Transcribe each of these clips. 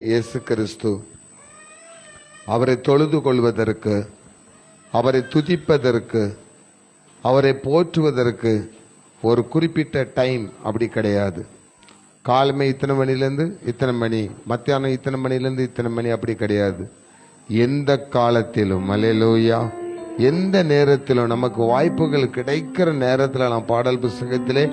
இயேசு கிறிஸ்து அவரை தொழுது கொள்வதற்கு, அவரை துதிப்பதற்கு, அவரை போற்றுவதற்கு ஒரு குறிப்பிட்ட டைம் அப்படி கிடையாது. காலமே இத்தனை மணிலேருந்து இத்தனை மணி, மத்தியானம் இத்தனை மணிலேருந்து இத்தனை மணி அப்படி கிடையாது. எந்த காலத்திலும் அல்லேலூயா, எந்த நேரத்திலும் நமக்கு வாய்ப்புகள் கிடைக்கிற நேரத்தில், நான் பாடல் புஸ்தகத்திலே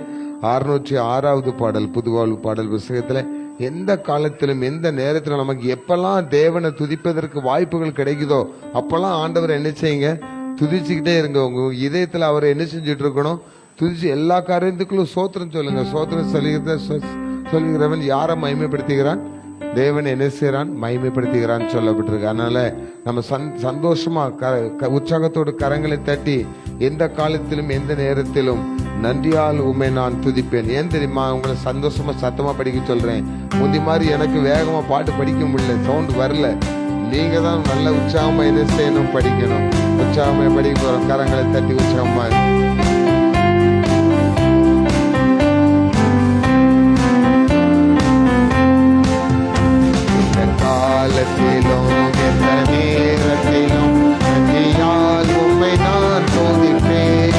606வது பாடல், புதுவாழ்வு பாடல் புஸ்தகத்தில் எந்த காலத்திலும் எந்த நேரத்திலும் நமக்கு எப்பெல்லாம் தேவனை துதிப்பதற்கு வாய்ப்புகள் கிடைக்குதோ அப்பெல்லாம் ஆண்டவர் என்ன செய்யுங்க, துதிச்சுக்கிட்டே இருங்க. உங்க இதயத்தில் அவரை என்ன செஞ்சுட்டு இருக்கணும், துதிச்சு எல்லா காரியத்துக்குள்ளும் சோத்திரம் சொல்லுங்க. சோத்திரம் சொல்லுகிறவன் யாரை மகிமைப்படுத்துகிறான்? தேவன் என்ன செய்யறான்? மகிமைப்படுத்துகிறான்னு சொல்லப்பட்டிருக்கு. அதனால நம்ம சந்தோஷமா உற்சாகத்தோடு கரங்களை தட்டி எந்த காலத்திலும் எந்த நேரத்திலும் நன்றியால் உண்மை நான் துதிப்பேன். ஏன் தெரியுமா? உங்களை சந்தோஷமா சத்தமா படிக்க சொல்றேன். முந்தி மாதிரி எனக்கு வேகமா பாட்டு படிக்க முடியல, சவுண்ட் வரல. நீங்க தான் நல்ல உற்சாகமா என்ன செய்யணும், படிக்கணும். உற்சாகமா படிக்க போறோம். கரங்களை தட்டி உற்சாகமா காலத்திலும் எந்த நேரத்திலும் நன்றியால் உம்மை நான் துதிப்பேன்.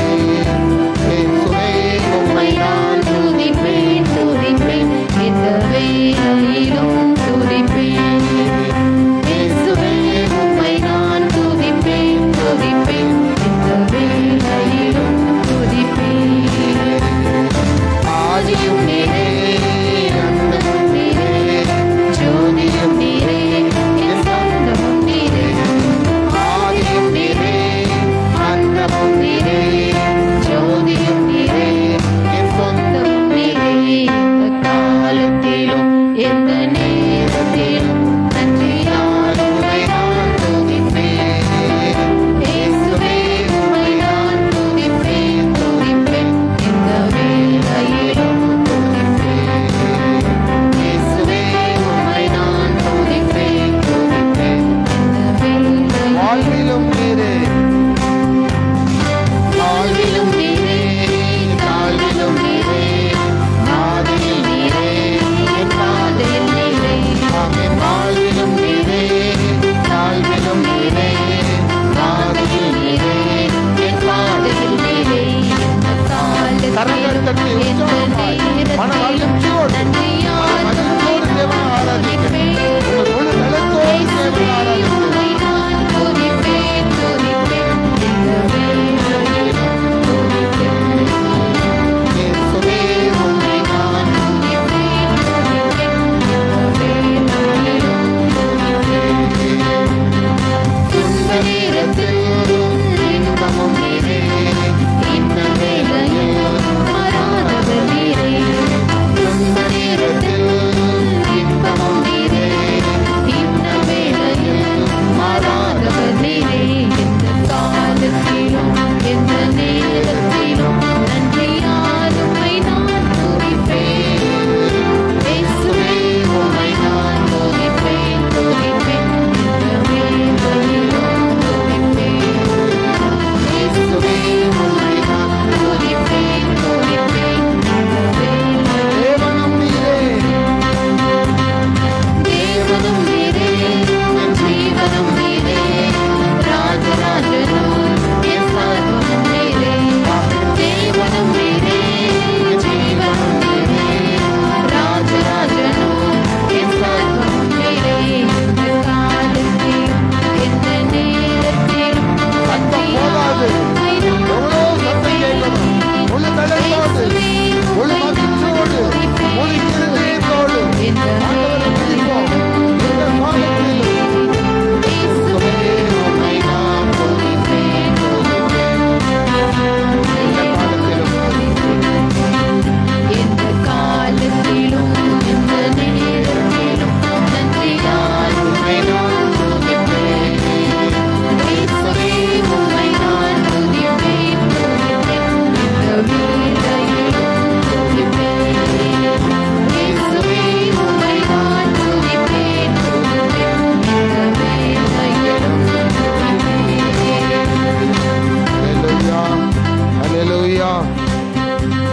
உம்மை நான் துதிப்பேன், துதிப்பேன், எந்த வேளையிலும் துதிப்பேன். இயேசுவே உம்மை நான் துதிப்பேன், துதிப்பேன், எந்த வேளையிலும் துதிப்பேன். ஆதியும் நீரே, அந்தமும் நீரே, ஜோதியும் நீரே, என் சொந்தமும் நீரே. ஆதியும் நீரே, அந்தமும் நீரே, ஜோதியும் நீரே, என் சொந்தமும் நீரே. எந்த காலத்திலும் எந்த நேரத்திலும் நன்றியால் உம்மை நான் துதிப்பேன். இயேசுவே உம்மை நான் துதிப்பேன், துதிப்பேன், எந்த வேளையிலும் துதிப்பேன். இயேசுவே உம்மை நான் துதிப்பேன், துதிப்பேன், எந்த வேளையிலும். வாழ்விலும் நீரே, வாழ்விலும் நீரே, தாழ்விலும் நீரே, நாதியில் நீரே, என் பாதையில் நீரே. ஆமென். வாழ்விலும் நீரே, தாழ்விலும் நீரே, நாதியில் நீரே, என் பாதையில் நீரே. கரங்கள் தட்டி உற்சாகமாய் மன மகிழ்ச்சியோடு மகிழ்ச்சியோடு தேவனை ஆராதிக்கிறேன். உங்கள் முழு நலத்தோடு தேவனை ஆராதிக்கிறேன்.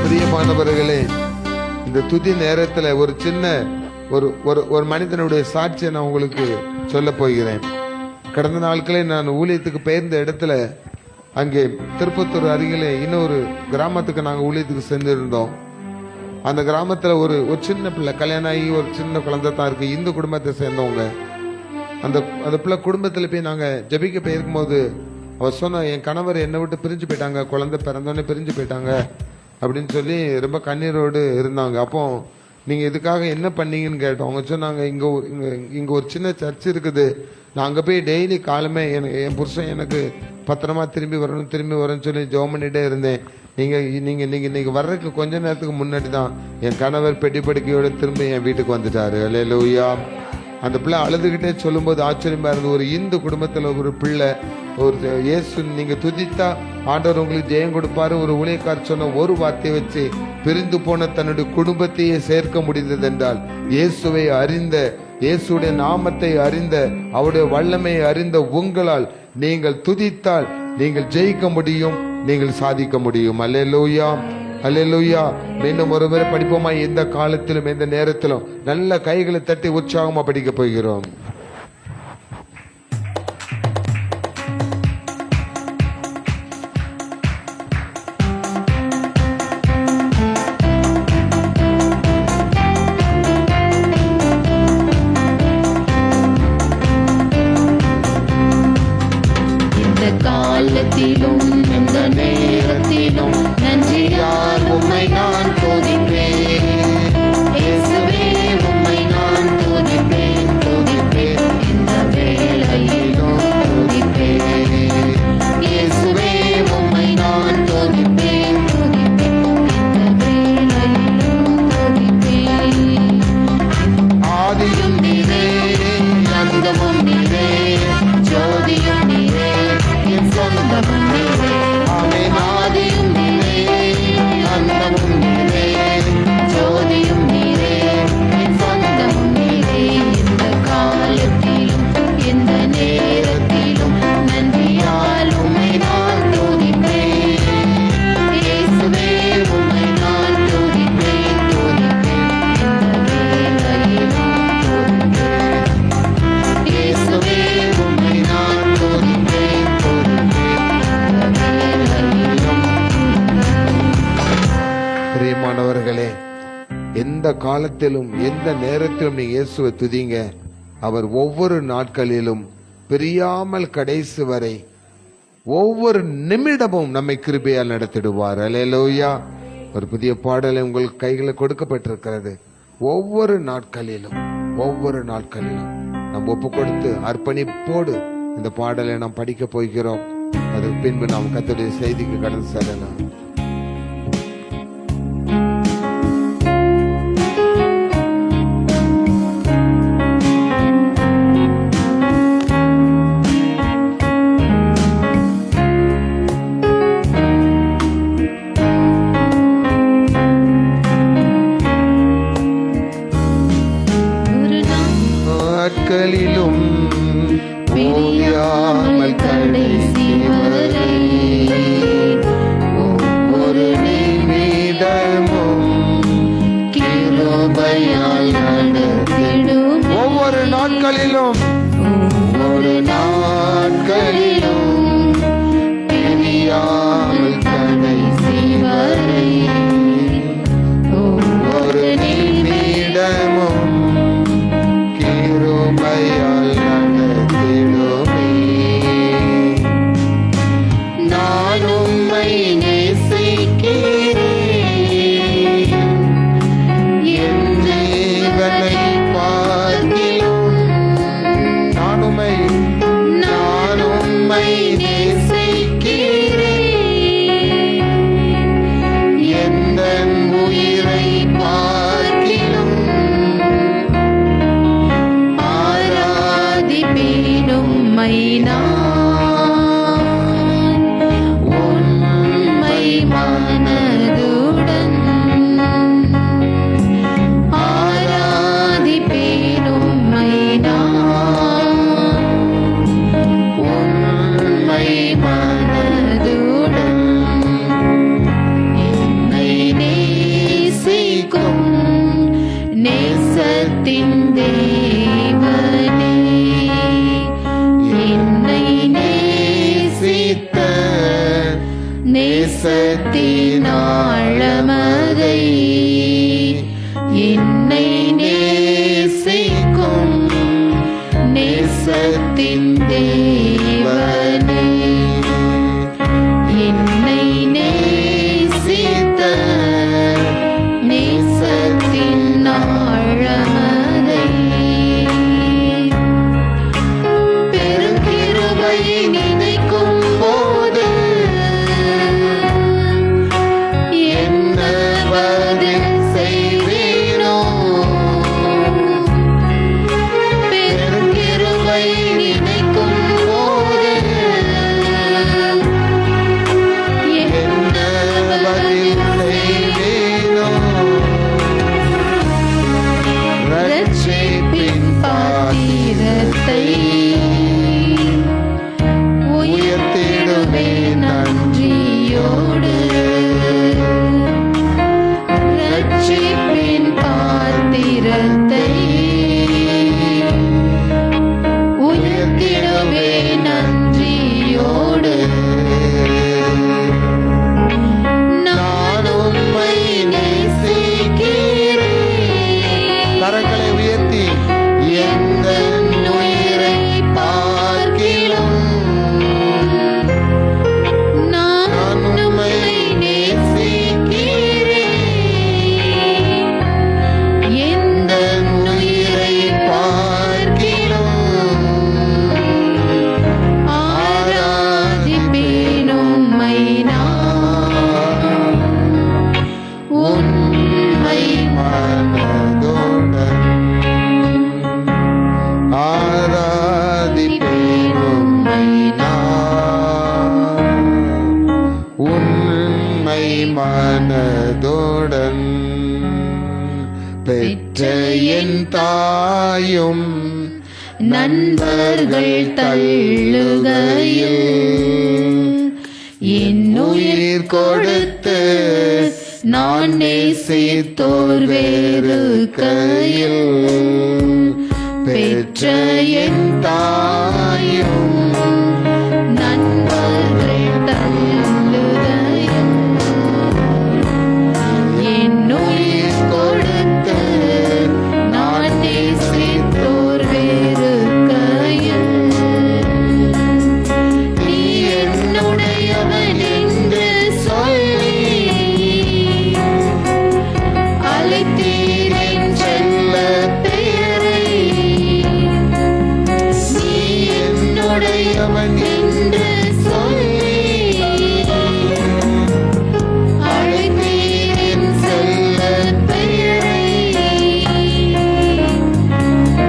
பிரியமானவர்களே, இந்த துதி நேரத்தில் ஒரு சின்ன ஒரு ஒரு ஒரு மனிதனுடைய சாட்சியை நான் உங்களுக்கு சொல்ல போகிறேன். கடந்த நாட்களே நான் ஊழியத்துக்கு பெயர்ந்த இடத்துல, அங்கே திருப்பத்தூர் அருகிலே இன்னொரு கிராமத்துக்கு நாங்கள் ஊழியத்துக்கு சென்றிருந்தோம். அந்த கிராமத்தில் ஒரு சின்ன பிள்ளை, கல்யாணம் ஆகி ஒரு சின்ன குழந்தை தான் இருக்கு. இந்து குடும்பத்தை சேர்ந்தவங்க. அந்த பிள்ளை குடும்பத்தில் போய் நாங்கள் ஜெபிக்க போயிருக்கும் போது அவர் சொன்ன, என் கணவர் என்னை விட்டு பிரிஞ்சு போயிட்டாங்க, குழந்தை பிறந்தோடனே பிரிஞ்சு போயிட்டாங்க அப்படின்னு சொல்லி ரொம்ப கண்ணீரோடு இருந்தாங்க. அப்போ நீங்கள் இதுக்காக என்ன பண்ணீங்கன்னு கேட்டோம். அவங்க சொன்னாங்க, இங்கே ஒரு சின்ன சர்ச் இருக்குது, நான் அங்கே போய் டெய்லி காலமே என் புருஷன் எனக்கு பத்திரமா திரும்பி வரணும்னு சொல்லி ஜெபம் பண்ணிட்டே இருந்தேன். நீங்கள் வர்றதுக்கு கொஞ்ச நேரத்துக்கு முன்னாடி தான் என் கணவர் பெட்டி படுக்கையோட திரும்ப என் வீட்டுக்கு வந்துட்டாரு. அல்லேலூயா. அந்த பிள்ளை அழுதுகிட்டே சொல்லும்போது ஆச்சரியமா இருந்தது. ஒரு இந்து குடும்பத்தில் ஒரு பிள்ளை, ஒரு இயேசு நீங்க துதித்தா ஆண்டவர் உங்களுக்கு ஜெயம் கொடுப்பாரு, ஒரு ஊழியக்காரர் சொன்ன ஒரு வார்த்தையை வச்சு பிரிந்து போன தன்னுடைய குடும்பத்தையே சேர்க்க முடிந்தது என்றால், இயேசுவை அறிந்த, இயேசுடைய நாமத்தை அறிந்த, அவருடைய வல்லமையை அறிந்த உங்களால் நீங்கள் துதித்தால் நீங்கள் ஜெயிக்க முடியும், நீங்கள் சாதிக்க முடியும். அல்லேலூயா, அல்லேலூயா. மீண்டும் ஒரு முறை படிப்போமா? எந்த காலத்திலும் எந்த நேரத்திலும் நல்ல கைகளை தட்டி உற்சாகமா படிக்க போகிறோம். இந்த காலத்திலும் இந்த நேரத்திலும் நன்றியால் உம்மை நான் துதிப்பேன். இயேசுவே உம்மை நான் துதிப்பேன், துதிப்பேன். இந்த வேளையிலும் துதிப்பேன். இயேசுவே உம்மை நான் துதிப்பேன், துதிப்பேன். இந்த வேளையிலும் துதிப்பேன். ஆதியும் நீரே, அந்தமும் நீரே, ஜோதியும் நீரே, என் சொந்தமும் நீரே. ஆமென். ஆதியும் நீரே, அந்தமும் நீரே, ஜோதியும் நீரே, என் சொந்தமும் நீரே. இந்த காலத்திலும் இந்த நேரத்திலும் நன்றியால் உம்மை நான் துதிப்பேன். இயேசுவே உம்மை நான் துதிப்பேன், துதிப்பேன். இந்த வேளையிலும் துதிப்பேன். இயேசுவே உம்மை நான் துதிப்பேன், துதிப்பேன். இந்த வேளையிலும். பிரியமானவர்களே, எந்த காலத்திலும் எந்த நேரத்திலும் நீங்க இயேசுவை துதிங்க. அவர் ஒவ்வொரு நாட்களிலும் பிரியாமல் கடைசி வரை ஒவ்வொரு நிமிடமும் நம்மை கிருபையால் நடத்திடுவார். அல்லேலூயா. ஒரு புதிய பாடலை உங்களுக்கு கைகளை கொடுக்கப்பட்டிருக்கிறது. ஒவ்வொரு நாட்களிலும் நாம் ஒப்பு கொடுத்து அர்ப்பணிப்போடு இந்த பாடலை நாம் படிக்க போகிறோம். அதற்கு பின்பு நாம் கர்த்தருடைய செய்திக்கு கடந்து செல்லலாம். நாட்களிலும் பிரியாமல் கடைசி வரை ஒவ்வொரு நிமிடமும் கிருபையால் நடத்திடும். ஒவ்வொரு நாட்களிலும் பிரியாமல் கடைசி வரை ஒவ்வொரு நிமிடமும் கிருபையால் நடத்திடுமே. நான் உம்மை நேசிக்கிறேன், என் ஜீவனை பார்க்கிலும் நான் உம்மை நேசிக்கிறேன், எந்தன் உயிரை பார்க்கிலும் ஆராதிப்பேன் உம்மை நான் உண்மை மனதுடன். ஆராதிப்பேன் உம்மை நான் உண்மை மனதுடன். என்னை நேசிக்கும் நேசத்தின் நேசத்தின் ஆழமதை என்னை நேசிக்கும் நேசத்தின் தேவனே, என்னை நேசித்த நேசத்தின் ஆழமதை பெருங்கிருபை நினைக்கும் போது என்ன பதில் செய்வேனோ, பெருங்கிருபை நினைக்கும் போது என்ன பதில் செய்வேனோ, ரட்சிப்பின் பாத்திரத்தை உயர்த்திடுவே நன்றியோடு, ரட்சிப்பின் பாத்திரத்தை உயர்த்திடுவே நன்றியோடு, நான் உம்மை நேசிக்கிறேன். கரங்களை உயர்த்தி எந்த உயிரை பார்க்கிலும் நான் உம்மை நேசிக்கிறேன். எந்த உயிரை பார்க்கிலும் ஆராதிப்பேன் உம்மை நான், உண்மை மனதுடன் ஆராதிப்பேன் உம்மை நான், உண்மை மனதுடன். பெற்ற என் தாயும் நண்பர்கள் தள்ளுகையில் என் உயிர் கொடுத்து நான் நேசித்தோர் வேறு கையில், பெற்ற என் தாயும் நண்பர்கள் தள்ளுகையில் என் உயிர் கொடுத்து நான் நேசித்தோர் வேறு கையில், நீ என்னுடையவன் என்று சொல்லி அழைத்தீர் என் செல்லப் பெயரை, நீ என்னுடையவன் என்று சொல்லி அழைத்தீர் என் செல்லப் பெயரை,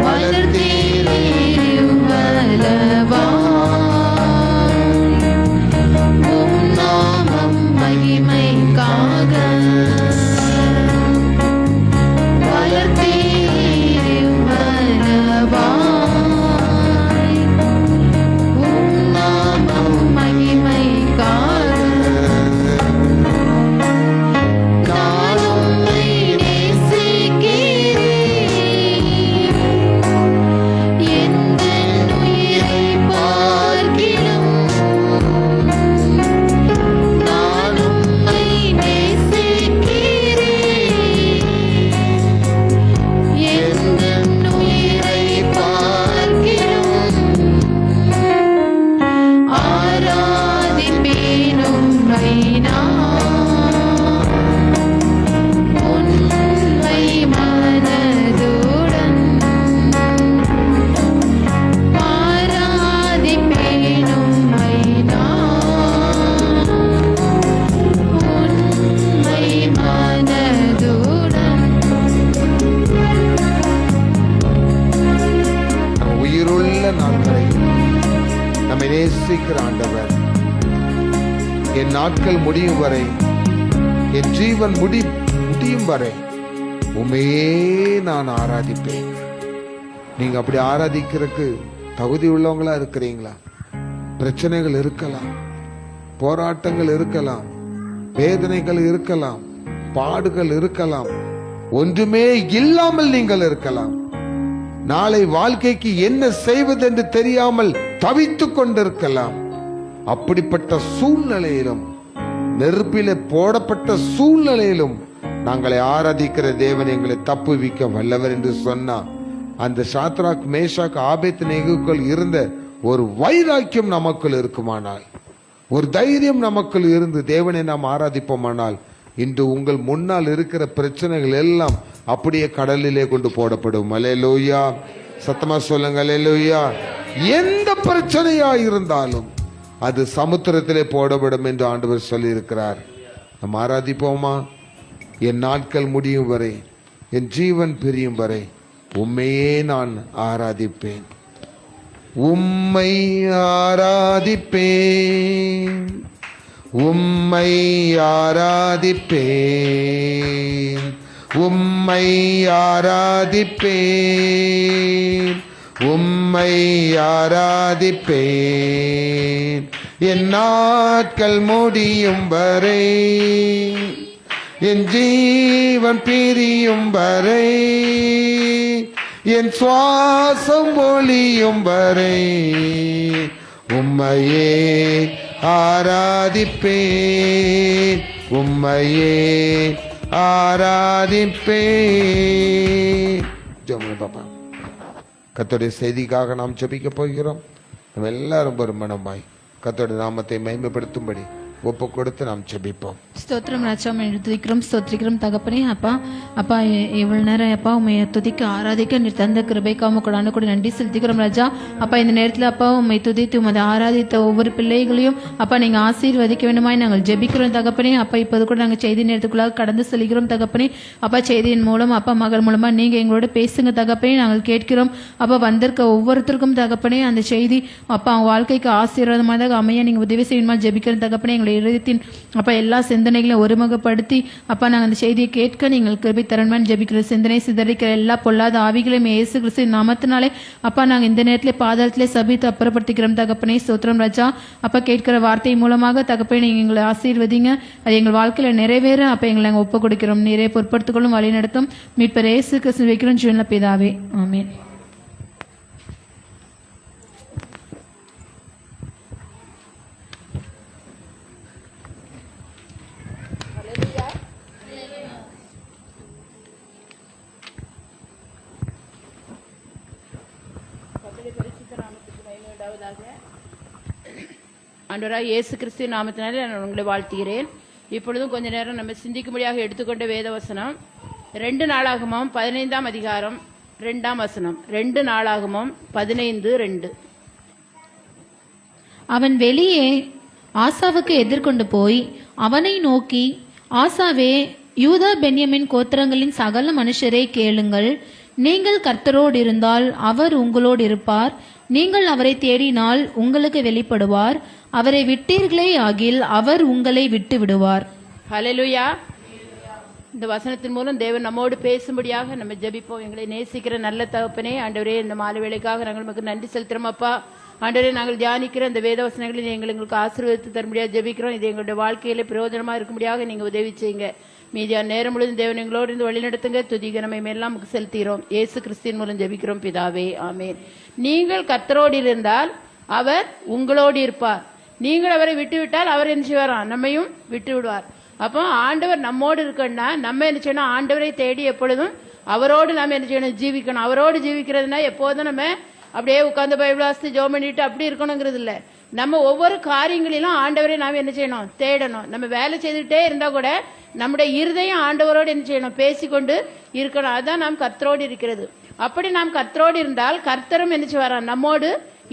வளர்த்தீர் இவ்வளவா உம் நாமம் மகிமைக்காக, வளர்த்தீர் இவ்வளவா உம் நாமம் மகிமைக்காக, நான் உம்மை நேசிக்கிறேன். எந்த உயிரை பார்க்கிலும் நான் உம்மை நேசிக்கிறேன். எந்த உயிரை பார்க்கிலும் ஆராதிப்பேன் உம்மை நான், உண்மை மனதுடன் ஆராதிப்பேன் உம்மை நான், உண்மை மனதுடன். நம்ம உயிருள்ள நாட்களை நம்மை நேசிக்கிற ஆண்டவர், என் நாட்கள் முடியும் வரை, என் ஜீவன் முடியும் வரை உண்மையே நான் ஆராதிப்பேன். நீங்க அப்படி ஆராதிக்கிறதுக்கு தகுதி உள்ளவங்களா இருக்கிறீங்களா? பிரச்சனைகள் இருக்கலாம், போராட்டங்கள் இருக்கலாம், வேதனைகள் இருக்கலாம், பாடுகள் இருக்கலாம், ஒன்றுமே இல்லாமல் நீங்கள் இருக்கலாம். நாளை வாழ்க்கைக்கு என்ன செய்வதென்று தெரியாமல் தவித்துக் கொண்டிருக்கலாம். அப்படிப்பட்ட சூழ்நிலையிலும் நெருப்பிலே போடப்பட்ட சூழ்நிலையிலும் நாங்களை ஆராதிக்கிற தேவன் எங்களை தப்புவிக்க வல்லவர் என்று சொன்னார். அந்த சாத்ராக் மேஷாக் ஆபேத்நேகோவுக்குள் இருந்த ஒரு வைராக்கியம் நமக்குள் இருக்குமானால், ஒரு தைரியம் நமக்குள் இருந்து தேவனை நாம் ஆராதிப்போமானால், இன்று உங்கள் முன்னால் இருக்கிற பிரச்சனைகள் எல்லாம் அப்படியே கடலிலே கொண்டு போடப்படும். அல்லேலூயா, சத்தமா சொல்லுங்க அல்லேலூயா. எந்த பிரச்சனையா இருந்தாலும் அது சமுத்திரத்திலே போடப்படும் என்று ஆண்டவர் சொல்லி இருக்கிறார். நாம் ஆராதிப்போமா? என் நாட்கள் முடியும் வரை, என் ஜீவன் பிரியும் வரை உம்மையே நான் ஆராதிப்பேன், உம்மை ஆராதிப்பேன், உம்மை ஆராதிப்பேன், உம்மை ஆராதிப்பேன், உம்மை ஆராதிப்பேன், என் நாட்கள் முடியும் வரை, என் ஜீவன் பிரியும் வரை, என் சுவாசம் ஒளியும் வரை உம்மையே ஆராதிப்பேன், உம்மையே ஆராதிப்பேன். ஜெபம் பாப்பா. கர்த்தருடைய செய்திக்காக நாம் ஜெபிக்க போகிறோம். நம்ம எல்லாரும் ஒரு மனமாய் கர்த்தருடைய நாமத்தை மகிமைப்படுத்தும்படி ஒப்பு கொடுத்து நாம் ஜெபிப்போம். ஸ்தோத்திரம் ராஜா, உம்மை துதிக்கிறோம் ஸ்தோத்திரிக்கிறோம் தகப்பனே. அப்பா அப்பா இவ்வளவு நேரம் அப்பா உண்மை துதிக்க ஆராதிக்க நீர் தந்த கிருபைக்கு உமக்கு கூட நன்றி செலுத்திக்கிறோம் ராஜா. அப்பா இந்த நேரத்தில் அப்பா உண்மை துதித்து உமது ஆராதித்த ஒவ்வொரு பிள்ளைகளையும் அப்பா நீங்க ஆசீர்வதிக்க வேண்டுமாய் நாங்கள் ஜெபிக்கிறோம் தகப்பனே. அப்பா இப்போது கூட நாங்கள் செய்தி நேரத்துக்குள்ளாக கடந்து செல்கிறோம் தகப்பனே. அப்பா செய்தியின் மூலம் அப்பா மகள் மூலமா நீங்க எங்களோட பேசுங்க தகப்பனே, நாங்கள் கேட்கிறோம். அப்பா வந்திருக்க ஒவ்வொருத்தருக்கும் தகப்பனே அந்த செய்தி அப்பா அவங்க வாழ்க்கைக்கு ஆசீர்வாதமாக அமைய நீங்க உதவி செய்யணுமா ஜெபிக்கிறோம் தகப்பனே. எங்களை இருதயத்தின் அப்பா எல்லா சிந்தனைகளையும் ஒருமுகப்படுத்தி அப்பா நாங்கள் அந்த செய்தியை கேட்க நீங்கள் கிருபை தரணுமான்னு ஜெபிக்கிற சிந்தனை சிதறிக்கிற எல்லா பொல்லாத ஆவிகளையும் இயேசு கிறிஸ்து நாமத்தினாலே அப்பா நாங்கள் இந்த நேரத்திலே பாதாளத்திலே சபித்து அப்புறப்படுத்திக்கிறோம் தகப்பனே. ஸ்தோத்திரம் ராஜா. அப்பா கேட்கிற வார்த்தை மூலமாக தகப்பனே நீங்க எங்களை ஆசீர்வதிங்க, அது எங்கள் வாழ்க்கையில நிறைவேற அப்ப எங்களை நாங்கள் ஒப்பு கொடுக்கிறோம். நீரே பொறுப்படுத்திக்கொள்ளும் வழி நடத்தும் மீட்பர் இயேசு கிறிஸ்து வைக்கிறோம் ஜீவனுள்ள பிதாவே, ஆமென். ஆண்டவராக இயேசு கிறிஸ்து நாமத்தினாலே நான் உங்களை வாழ்த்துகிறேன். இப்பொழுதும் கொஞ்ச நேரம் நம்ம சிந்திக்கும்படியாக எடுத்துக்கொண்ட வேத வசனம் 2 நாளாகமம் 15ஆம் அதிகாரம் 2ஆம் வசனம். 2 நாளாகமம் 15:2. அவன் வெளியே ஆசாவுக்கு எதிர்கொண்டு போய் அவனை நோக்கி, ஆசாவே, யூதா பென்யமின் கோத்திரங்களின் சகல மனுஷரே கேளுங்கள், நீங்கள் கர்த்தரோடு இருந்தால் அவர் உங்களோடு இருப்பார், நீங்கள் அவரை தேடினால் உங்களுக்கு வெளிப்படுவார், அவரை விட்டீர்களே ஆகில் அவர் உங்களை விட்டு விடுவார். ஹல்லேலூயா. இந்த வசனத்தின் மூலம் தேவன் நம்மோடு பேசும்படியாக நம்ம ஜெபிப்போம். எங்களை நேசிக்கிற நல்ல தகப்பனே, ஆண்டவரே, இந்த மாலை வேளைக்காக நாங்கள் நமக்கு நன்றி செலுத்துறோம் அப்பா. ஆண்டவரே, நாங்கள் தியானிக்கிற இந்த வேத வசனங்களில் எங்களுக்கு ஆசீர்வாதத்தை தரும்படியாக ஜெபிக்கிறோம். இது எங்களுடைய வாழ்க்கையில பிரயோஜனமா இருக்கும்படியாக நீங்க உதவி செய்யுங்க. மீதியான நேரம் முழுவதும் தேவன் எங்களோடு இருந்து வழி நடத்துங்க. துதிக நம்ம எல்லாம் நமக்கு செலுத்துகிறோம். இயேசு கிறிஸ்துவின் மூலம் ஜெபிக்கிறோம் பிதாவே, ஆமென். நீங்கள் கர்த்தரோடு இருந்தால் அவர் உங்களோடு இருப்பார், நீங்கள் அவரை விட்டு விட்டால் அவர் என்ன செய்வாரா? நம்மையும் விட்டு விடுவார். அப்போ ஆண்டவர் நம்மோடு இருக்கணும்னா நம்ம என்ன செய்யணும்? ஆண்டவரை தேடி எப்பொழுதும் அவரோடு நாம் என்ன செய்யணும்? ஜீவிக்கணும். அவரோடு ஜீவிக்கிறதுனா எப்போதும் நம்ம அப்படியே உட்கார்ந்து பைபிள் வாசித்து ஜெபம் பண்ணிட்டு அப்படி இருக்கணுங்கிறது இல்லை. நம்ம ஒவ்வொரு காரியங்களிலும் ஆண்டவரை நாம் என்ன செய்யணும்? தேடணும். நம்ம வேலை செய்துட்டே இருந்தா கூட நம்முடைய இருதயம் ஆண்டவரோடு என்ன செய்யணும்? பேசிக்கொண்டு இருக்கணும். அதுதான் நாம் கர்த்தரோடு இருக்கிறது. அப்படி நாம் கர்த்தரோடு இருந்தால் கர்த்தரும் என்ன செய்வாரா? நம்மோடு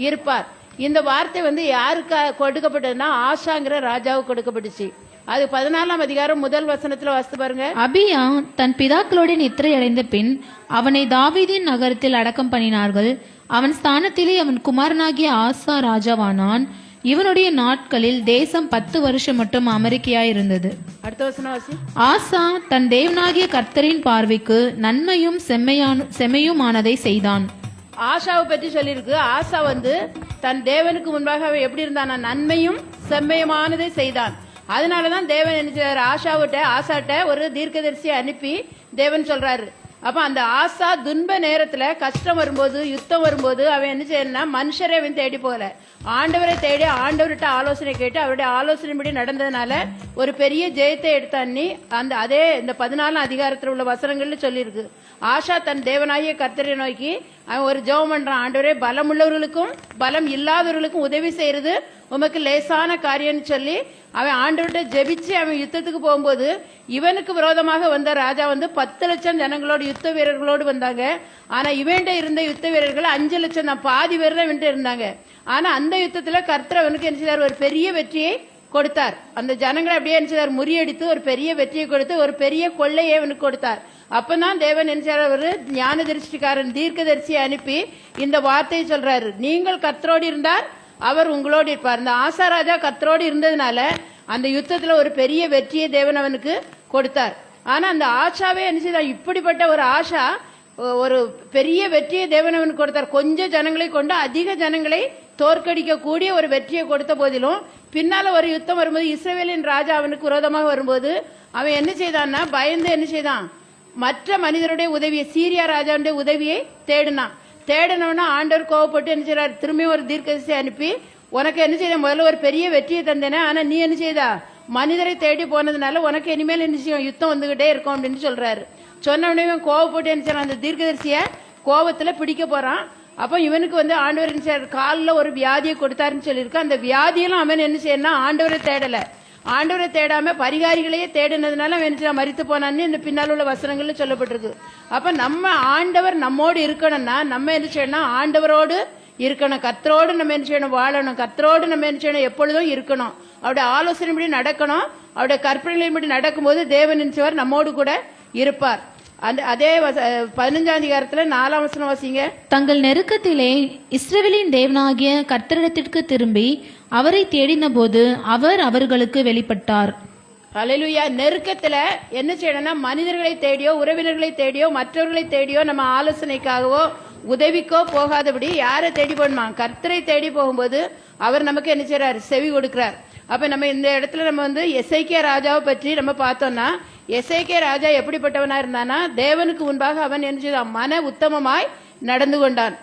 இருப்பார். இந்த வார்த்தை யாருக்கு கொடுக்கப்பட்டதுன்னா ஆசாங்கிற ராஜாவுக்கு கொடுக்கப்பட்டுச்சு. அது 14ஆம் அதிகாரம் 1 வசனத்துல வாசித்து பாருங்க. அபியா தன் பிதாக்களோடு நித்திரை அடைந்த பின் அவனை தாவீதின் நகரத்தில் அடக்கம் பண்ணினார்கள். அவன் ஸ்தானத்திலே அவன் குமாரனாகிய ஆசா ராஜாவானான். இவனுடைய நாட்களில் தேசம் 10 வருஷம் மட்டும் அமெரிக்கையாயிருந்தது. அடுத்த வசனம் வாசி. ஆசா தன் தேவனாகிய கர்த்தரின் பார்வைக்கு நன்மையும் செம்மையுமானதை செய்தான். ஆசாவை பற்றி சொல்லியிருக்கு. ஆசா தன் தேவனுக்கு முன்பாக அவன் எப்படி இருந்தானா? நன்மையும் செம்மையுமானதை செய்தான். அதனாலதான் தேவன் என்ன செய்றாரு? ஆசாட்ட ஒரு தீர்க்கதரிசியை அனுப்பி தேவன் சொல்றாரு, அப்ப அந்த ஆசா துன்ப நேரத்துல கஷ்டம் வரும்போது யுத்தம் வரும்போது அவன் என்ன செய்யணும்னா மனுஷரை அவன் தேடி போகல, ஆண்டவரை தேடி ஆண்டவர்கிட்ட ஆலோசனை கேட்டு அவருடைய ஆலோசனைப்படி நடந்ததுனால ஒரு பெரிய ஜெயத்தை எடுத்தான்னு அந்த அதே இந்த 14 அதிகாரத்தில் உள்ள வசனங்கள்ல சொல்லியிருக்கு. ஆஷா தன் தேவனாகிய கர்த்தரை நோக்கி அவன் ஒரு ஜெபம் பண்றான், ஆண்டவரே பலம் உள்ளவர்களுக்கும் பலம் இல்லாதவர்களுக்கும் உதவி செய்யறது உமக்கு லேசான காரியம்னு சொல்லி அவன் ஆண்டவர்கிட்ட ஜெபிச்சு அவன் யுத்தத்துக்கு போகும்போது இவனுக்கு விரோதமாக வந்த ராஜா வந்து 10 லட்சம் ஜனங்களோடு யுத்த வீரர்களோடு வந்தாங்க. ஆனா இவன்கிட்ட இருந்த யுத்த வீரர்கள் 5 லட்சம் தான், பாதி பேர் தான் இவன்கிட்ட இருந்தாங்க. ஆனா அந்த யுத்தத்துல கர்த்தர் அவனுக்கு என்ன செய்தார், ஒரு பெரிய வெற்றியை கொடுத்தார். அந்த ஜனங்களை அப்படியே என்ன செய்தார், முறியடித்து ஒரு பெரிய வெற்றியை கொடுத்து ஒரு பெரிய கொள்ளையை அவனுக்கு கொடுத்தார். அப்பதான் தேவன் என்ன செய்யறார், ஒரு ஞான தரிசிக்காரன் தீர்க்கதரிசியை அனுப்பி இந்த வார்த்தையை சொல்றாரு, நீங்கள் கர்த்தரோடு இருந்தார் அவர் உங்களோடு இருப்பார். இந்த ஆசா ராஜா கர்த்தரோடு இருந்ததுனால அந்த யுத்தத்துல ஒரு பெரிய வெற்றியை தேவன் அவனுக்கு கொடுத்தார். ஆனா அந்த ஆஷாவே என்ன செய்தார், இப்படிப்பட்ட ஒரு ஆஷா ஒரு பெரிய வெற்றியை தேவன் அவனுக்கு கொடுத்தார். கொஞ்சம் ஜனங்களை கொண்டு அதிக ஜனங்களை தோற்கடிக்க கூடிய ஒரு வெற்றியை கொடுத்த போதிலும் பின்னால ஒரு யுத்தம் வரும்போது இஸ்ரவேலின் ராஜா அவனுக்கு விரோதமாக வரும்போது அவன் என்ன செய்தான்னா பயந்து என்ன செய்தான், மற்ற மனிதருடைய உதவியை சீரியா ராஜாவுடைய உதவியை தேடினான். தேடினவனா ஆண்டவர் கோவப்பட்டு என்ன செய்யறாரு, திரும்பி ஒரு தீர்க்கதரிசியை அனுப்பி உனக்கு என்ன செய்ய முதல்ல ஒரு பெரிய வெற்றியை தந்தேனே, ஆனா நீ என்ன செய்தா மனிதரை தேடி போனதுனால உனக்கு இனிமேல் என்ன செய்யும், யுத்தம் வந்துகிட்டே இருக்கும் அப்படின்னு சொல்றாரு. சொன்ன உடனே கோவப்பட்டு என்ன செய்யறான், அந்த தீர்க்கதரிசிய கோவத்துல பிடிக்க போறான். அப்ப இவனுக்கு வந்து ஆண்டவர் என்ன செய்யறாரு, காலில் ஒரு வியாதியை கொடுத்தாருன்னு சொல்லியிருக்கு. அந்த வியாதியெல்லாம் அவன் என்ன செய்யணும், ஆண்டவரை தேடல, ஆண்டவரை தேடாம பரிகாரிகளையே தேடினதுனால அவன் என்ன மரித்து போனான்னு இந்த பின்னால் உள்ள வசனங்கள்ல சொல்லப்பட்டிருக்கு. அப்ப நம்ம ஆண்டவர் நம்மோடு இருக்கணும்னா நம்ம என்ன செய்யணும், ஆண்டவரோடு இருக்கணும், கர்த்தரோடு நம்ம என்ன செய்யணும், வாழணும், கர்த்தரோடு நம்ம என்ன செய்யணும், எப்பொழுதும் இருக்கணும், அவருடைய ஆலோசனைப்படி நடக்கணும். அவருடைய கற்பனைகளின்படி நடக்கும்போது தேவன் நினைச்சவர் நம்மோடு கூட இருப்பார். அதே 15ஆம் அதிகாரத்துல 4ஆம் வசனம் வாசிங்க. தங்கள் நெருக்கத்திலே இஸ்ரவேலின் தேவனாகிய கர்த்தரிடத்திற்கு திரும்பி அவரை தேடின போது அவர் அவர்களுக்கு வெளிப்பட்டார். அல்லேலூயா. நெருக்கத்துல என்ன செய்யணும்னா மனிதர்களை தேடியோ உறவினர்களை தேடியோ மற்றவர்களை தேடியோ நம்ம ஆலோசனைக்காகவோ உதவிக்கோ போகாதபடி யாரை தேடி போகணுமா, கர்த்தரை தேடி போகும்போது அவர் நமக்கு என்ன செய்யறாரு, செவி கொடுக்கிறார். அப்ப நம்ம இந்த இடத்துல நம்ம வந்து எசேக்கியா ராஜாவை பற்றி நம்ம பார்த்தோம்னா எசேக்கியா ராஜா எப்படிப்பட்டவனா இருந்தானா, தேவனுக்கு முன்பாக அவன் என்ன செய்தான், மன உத்தமமாய் நடந்து கொண்டான்.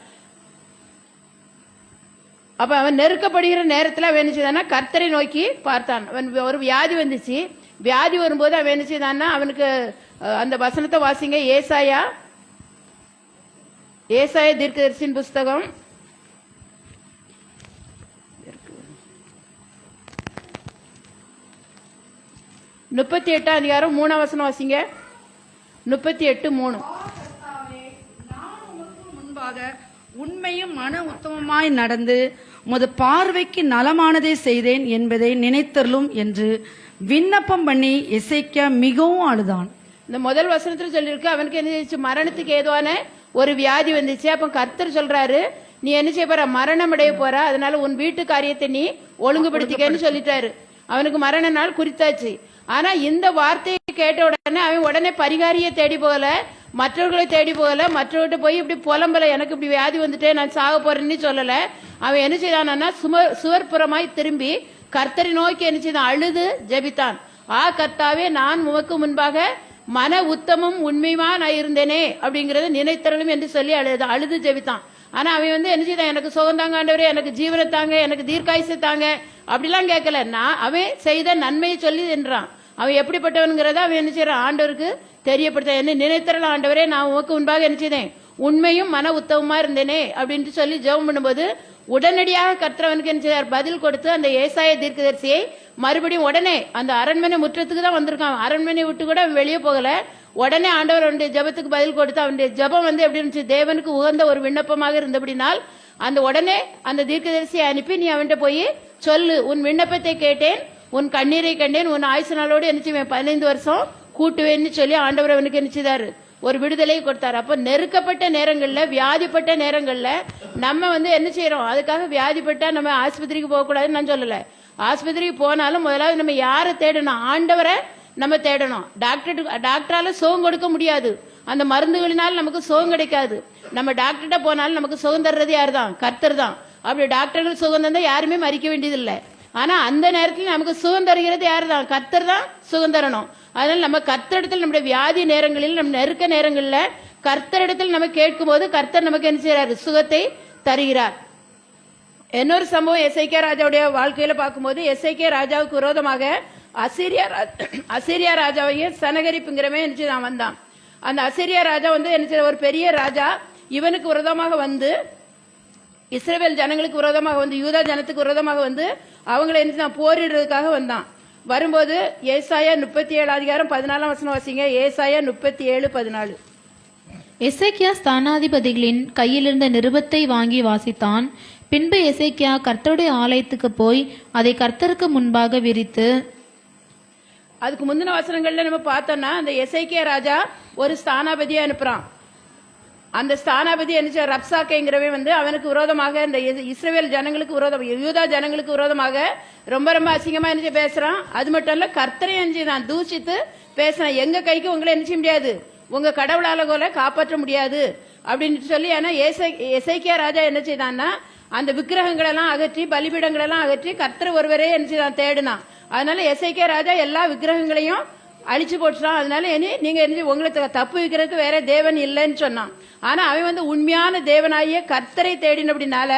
அப்ப அவன் நெருக்கப்படுகிற நேரத்தில் அவன் என்ன செய்தான்னா கர்த்தரை நோக்கி பார்த்தான். அவன் ஒரு வியாதி வந்துச்சு, வியாதி வரும்போது அவன் என்ன செய்தான்னா அவனுக்கு அந்த வசனத்தை வாசிங்க. ஏசாயா தீர்க்கதரிசியின் புஸ்தகம் 38ஆம் அதிகாரம் 3ஆம் வசனம் வாசிங்க. 38:3. முன்பாக உண்மையும் மன உத்தமமாய் நடந்து உமது பார்வைக்கு நலமானதை செய்தேன் என்பதை நினைத்தருளும் என்று விண்ணப்பம் பண்ணி எசேக்கியா மிகவும் அழுதான். இந்த முதல் வசனத்துல சொல்லியிருக்கு, அவனுக்கு என்ன செய்யுச்சு, மரணத்துக்கு ஏதுவான ஒரு வியாதி வந்துச்சு. அப்ப கர்த்தர் சொல்றாரு, நீ என்ன செய்ய போற, மரணம் அடைய போற, அதனால உன் வீட்டு காரியத்தை நீ ஒழுங்குபடுத்திக்கன்னு சொல்லிட்டாரு. அவனுக்கு மரண நாள் குறித்தாச்சு. ஆனா இந்த வார்த்தையை கேட்ட உடனே அவன் உடனே பரிகாரியை தேடி போகல, மற்றவர்களை தேடி போகல, மற்றவர்கிட்ட போய் இப்படி புலம்பல, எனக்கு இப்படி வியாதி வந்துட்டே நான் சாக போறேன்னு சொல்லல. அவன் என்ன செய்தானா சுவர்புறமாய் திரும்பி கர்த்தரை நோக்கி என்ன செய்தான், அழுது ஜெபித்தான். கர்த்தாவே, நான் உமக்கு முன்பாக மன உத்தமும் உண்மையுமா நான் இருந்தேனே அப்படிங்கறத நினைத்தரலும் என்று சொல்லி அழுது ஜெபித்தான். ஆனா அவன் வந்து என்ன செய்தான், எனக்கு சுகந்தாங்க ஆண்டவரே, எனக்கு ஜீவனை தாங்க, எனக்கு தீர்க்காயுசை தாங்க அப்படிலாம் கேட்கல. நான் அவன் செய்த நன்மையை சொல்லி என்றான். அவன் எப்படிப்பட்டவன்கிறத அவன் என்ன செய்யறான், ஆண்டவருக்கு தெரியப்படுத்த. என்ன நினைத்தரலாம் ஆண்டவரே, நான் உமக்கு முன்பாக என்ன செய்தேன், உண்மையும் மன உத்தமமா இருந்தேனே அப்படின்ட்டு சொல்லி ஜெபம் பண்ணும்போது உடனடியாக கர்த்தரவனுக்கு என்ன செய்தார், பதில் கொடுத்து அந்த ஏசாயா தீர்க்கதரிசியை மறுபடியும் உடனே அந்த அரண்மனை முற்றத்துக்கு தான் வந்திருக்கான். அரண்மனை விட்டு கூட அவன் வெளியே போகல. உடனே ஆண்டவர் அவனுடைய ஜெபத்துக்கு பதில் கொடுத்து அவனுடைய ஜெபம் வந்து எப்படி இருந்துச்சு, தேவனுக்கு உகந்த ஒரு விண்ணப்பமாக இருந்தபடினால் அந்த உடனே அந்த தீர்க்கதரிசியை அனுப்பி நீ அவன்கிட்ட போய் சொல்லு, உன் விண்ணப்பத்தை கேட்டேன், உன் கண்ணீரை கண்டேன், உன் ஆயுசு நாளோடு என்ன செய்வேன், 15 வருஷம் கூட்டுவேன்னு சொல்லி ஆண்டவர் அவனுக்கு என்ன செய்தாரு, ஒரு விடுதலையை கொடுத்தாரு. அப்ப நெருக்கப்பட்ட நேரங்கள்ல, வியாதிப்பட்ட நேரங்கள்ல நம்ம வந்து என்ன செய்யறோம், அதுக்காக வியாதிப்பட்டா நம்ம ஆஸ்பத்திரிக்கு போக கூடாதுன்னு நான் சொல்லல. ஆஸ்பத்திரிக்கு போனாலும் முதலாவது நம்ம யாரை தேடணும், ஆண்டவரை நம்ம தேடணும். டாக்டரால சுகம் கொடுக்க முடியாது, அந்த மருந்துகளினால் நமக்கு சுகம் கிடைக்காது. நம்ம டாக்டர்கிட்ட போனாலும் நமக்கு சுகம் தர்றது யார் தான், கர்த்தர் தான். அப்படி டாக்டர்கள் சுகம் தந்தா யாருமே மறிக்க வேண்டியதில்லை. ஆனா அந்த நேரத்தில் நமக்கு சுகம் தருகிறது யார் தான், கர்த்தர் தான் சுகம் தரணும். அதனால நம்ம கர்த்தரிடத்தில் நம்முடைய வியாதி நேரங்களில், நம்ம நெருக்க நேரங்களில் கர்த்தரிடத்தில் நம்ம கேட்கும் போது கர்த்தர் நமக்கு என்ன செய்யறாரு? சுகத்தை தருகிறார். இன்னொரு சம்பவம் எசேக்கியா ராஜாவுடைய வாழ்க்கையில பார்க்கும்போது, எசேக்கியா ராஜாவுக்கு விரோதமாக அசீரியா ராஜாவையும் சனகரிப்புங்கிறவன் என்ன செய்தான்? வந்தான். அந்த அசீரியா ராஜா வந்து என்ன செய்ய, ஒரு பெரிய ராஜா இவனுக்கு விரோதமாக வந்து, இஸ்ரவேல் ஜனங்களுக்கு விரோதமாக வந்து, யூதா ஜனத்துக்கு விரோதமாக வந்து அவங்களை என்ன செய்தான்? போரிடுறதுக்காக வந்தான். வரும்போது ஏசாயா 37:14 வாசிங்க. ஏசாயா 37:14. எசேக்கியா ஸ்தானாதிபதிகளின் கையிலிருந்த நிருபத்தை வாங்கி வாசித்தான். பின்பு எசேக்கியா கர்த்தருடைய ஆலயத்துக்கு போய் அதை கர்த்தருக்கு முன்பாக விரித்து, அதுக்கு முந்தின வசனங்கள்ல நம்ம பார்த்தோம்னா, அந்த எசேக்கியா ராஜா ஒரு ஸ்தானாபதியை அனுப்புறான். அந்த ஸ்தானாபதி என்ன, ரப்சாக்கைங்கிறவன் வந்து அவனுக்கு விரோதமாக, இந்த இஸ்ரவேல் ஜனங்களுக்கு விரோதமாக, யூதா ஜனங்களுக்கு விரோதமாக ரொம்ப ரொம்ப அசிங்கமா என்ன பேசுறான். அது மட்டும் இல்ல, கர்த்தரை என்ன தூஷித்து பேசுறான். எங்க கைக்கு உங்களை என்ன செய்ய முடியாது, உங்க கடவுளால கூட காப்பாற்ற முடியாது அப்படின்னு சொல்லி. ஏன்னா எசேக்கியா ராஜா என்ன செய்தான்னா, அந்த விக்கிரகங்களெல்லாம் அகற்றி, பலிபீடங்களெல்லாம் அகற்றி கர்த்தர் ஒருவரே என்ன செய்தான்? தேடினான். அதனால எசேக்கியா ராஜா எல்லா விக்கிரகங்களையும் அழிச்சு போட்டுட்டான். அதனால நீங்க என்ன, உங்களுக்கு தப்பு வைக்கிறதுக்கு வேற தேவன் இல்லைன்னு சொன்னான். ஆனா அவன் வந்து உண்மையான தேவனாகிய கர்த்தரை தேடின அப்படின்னால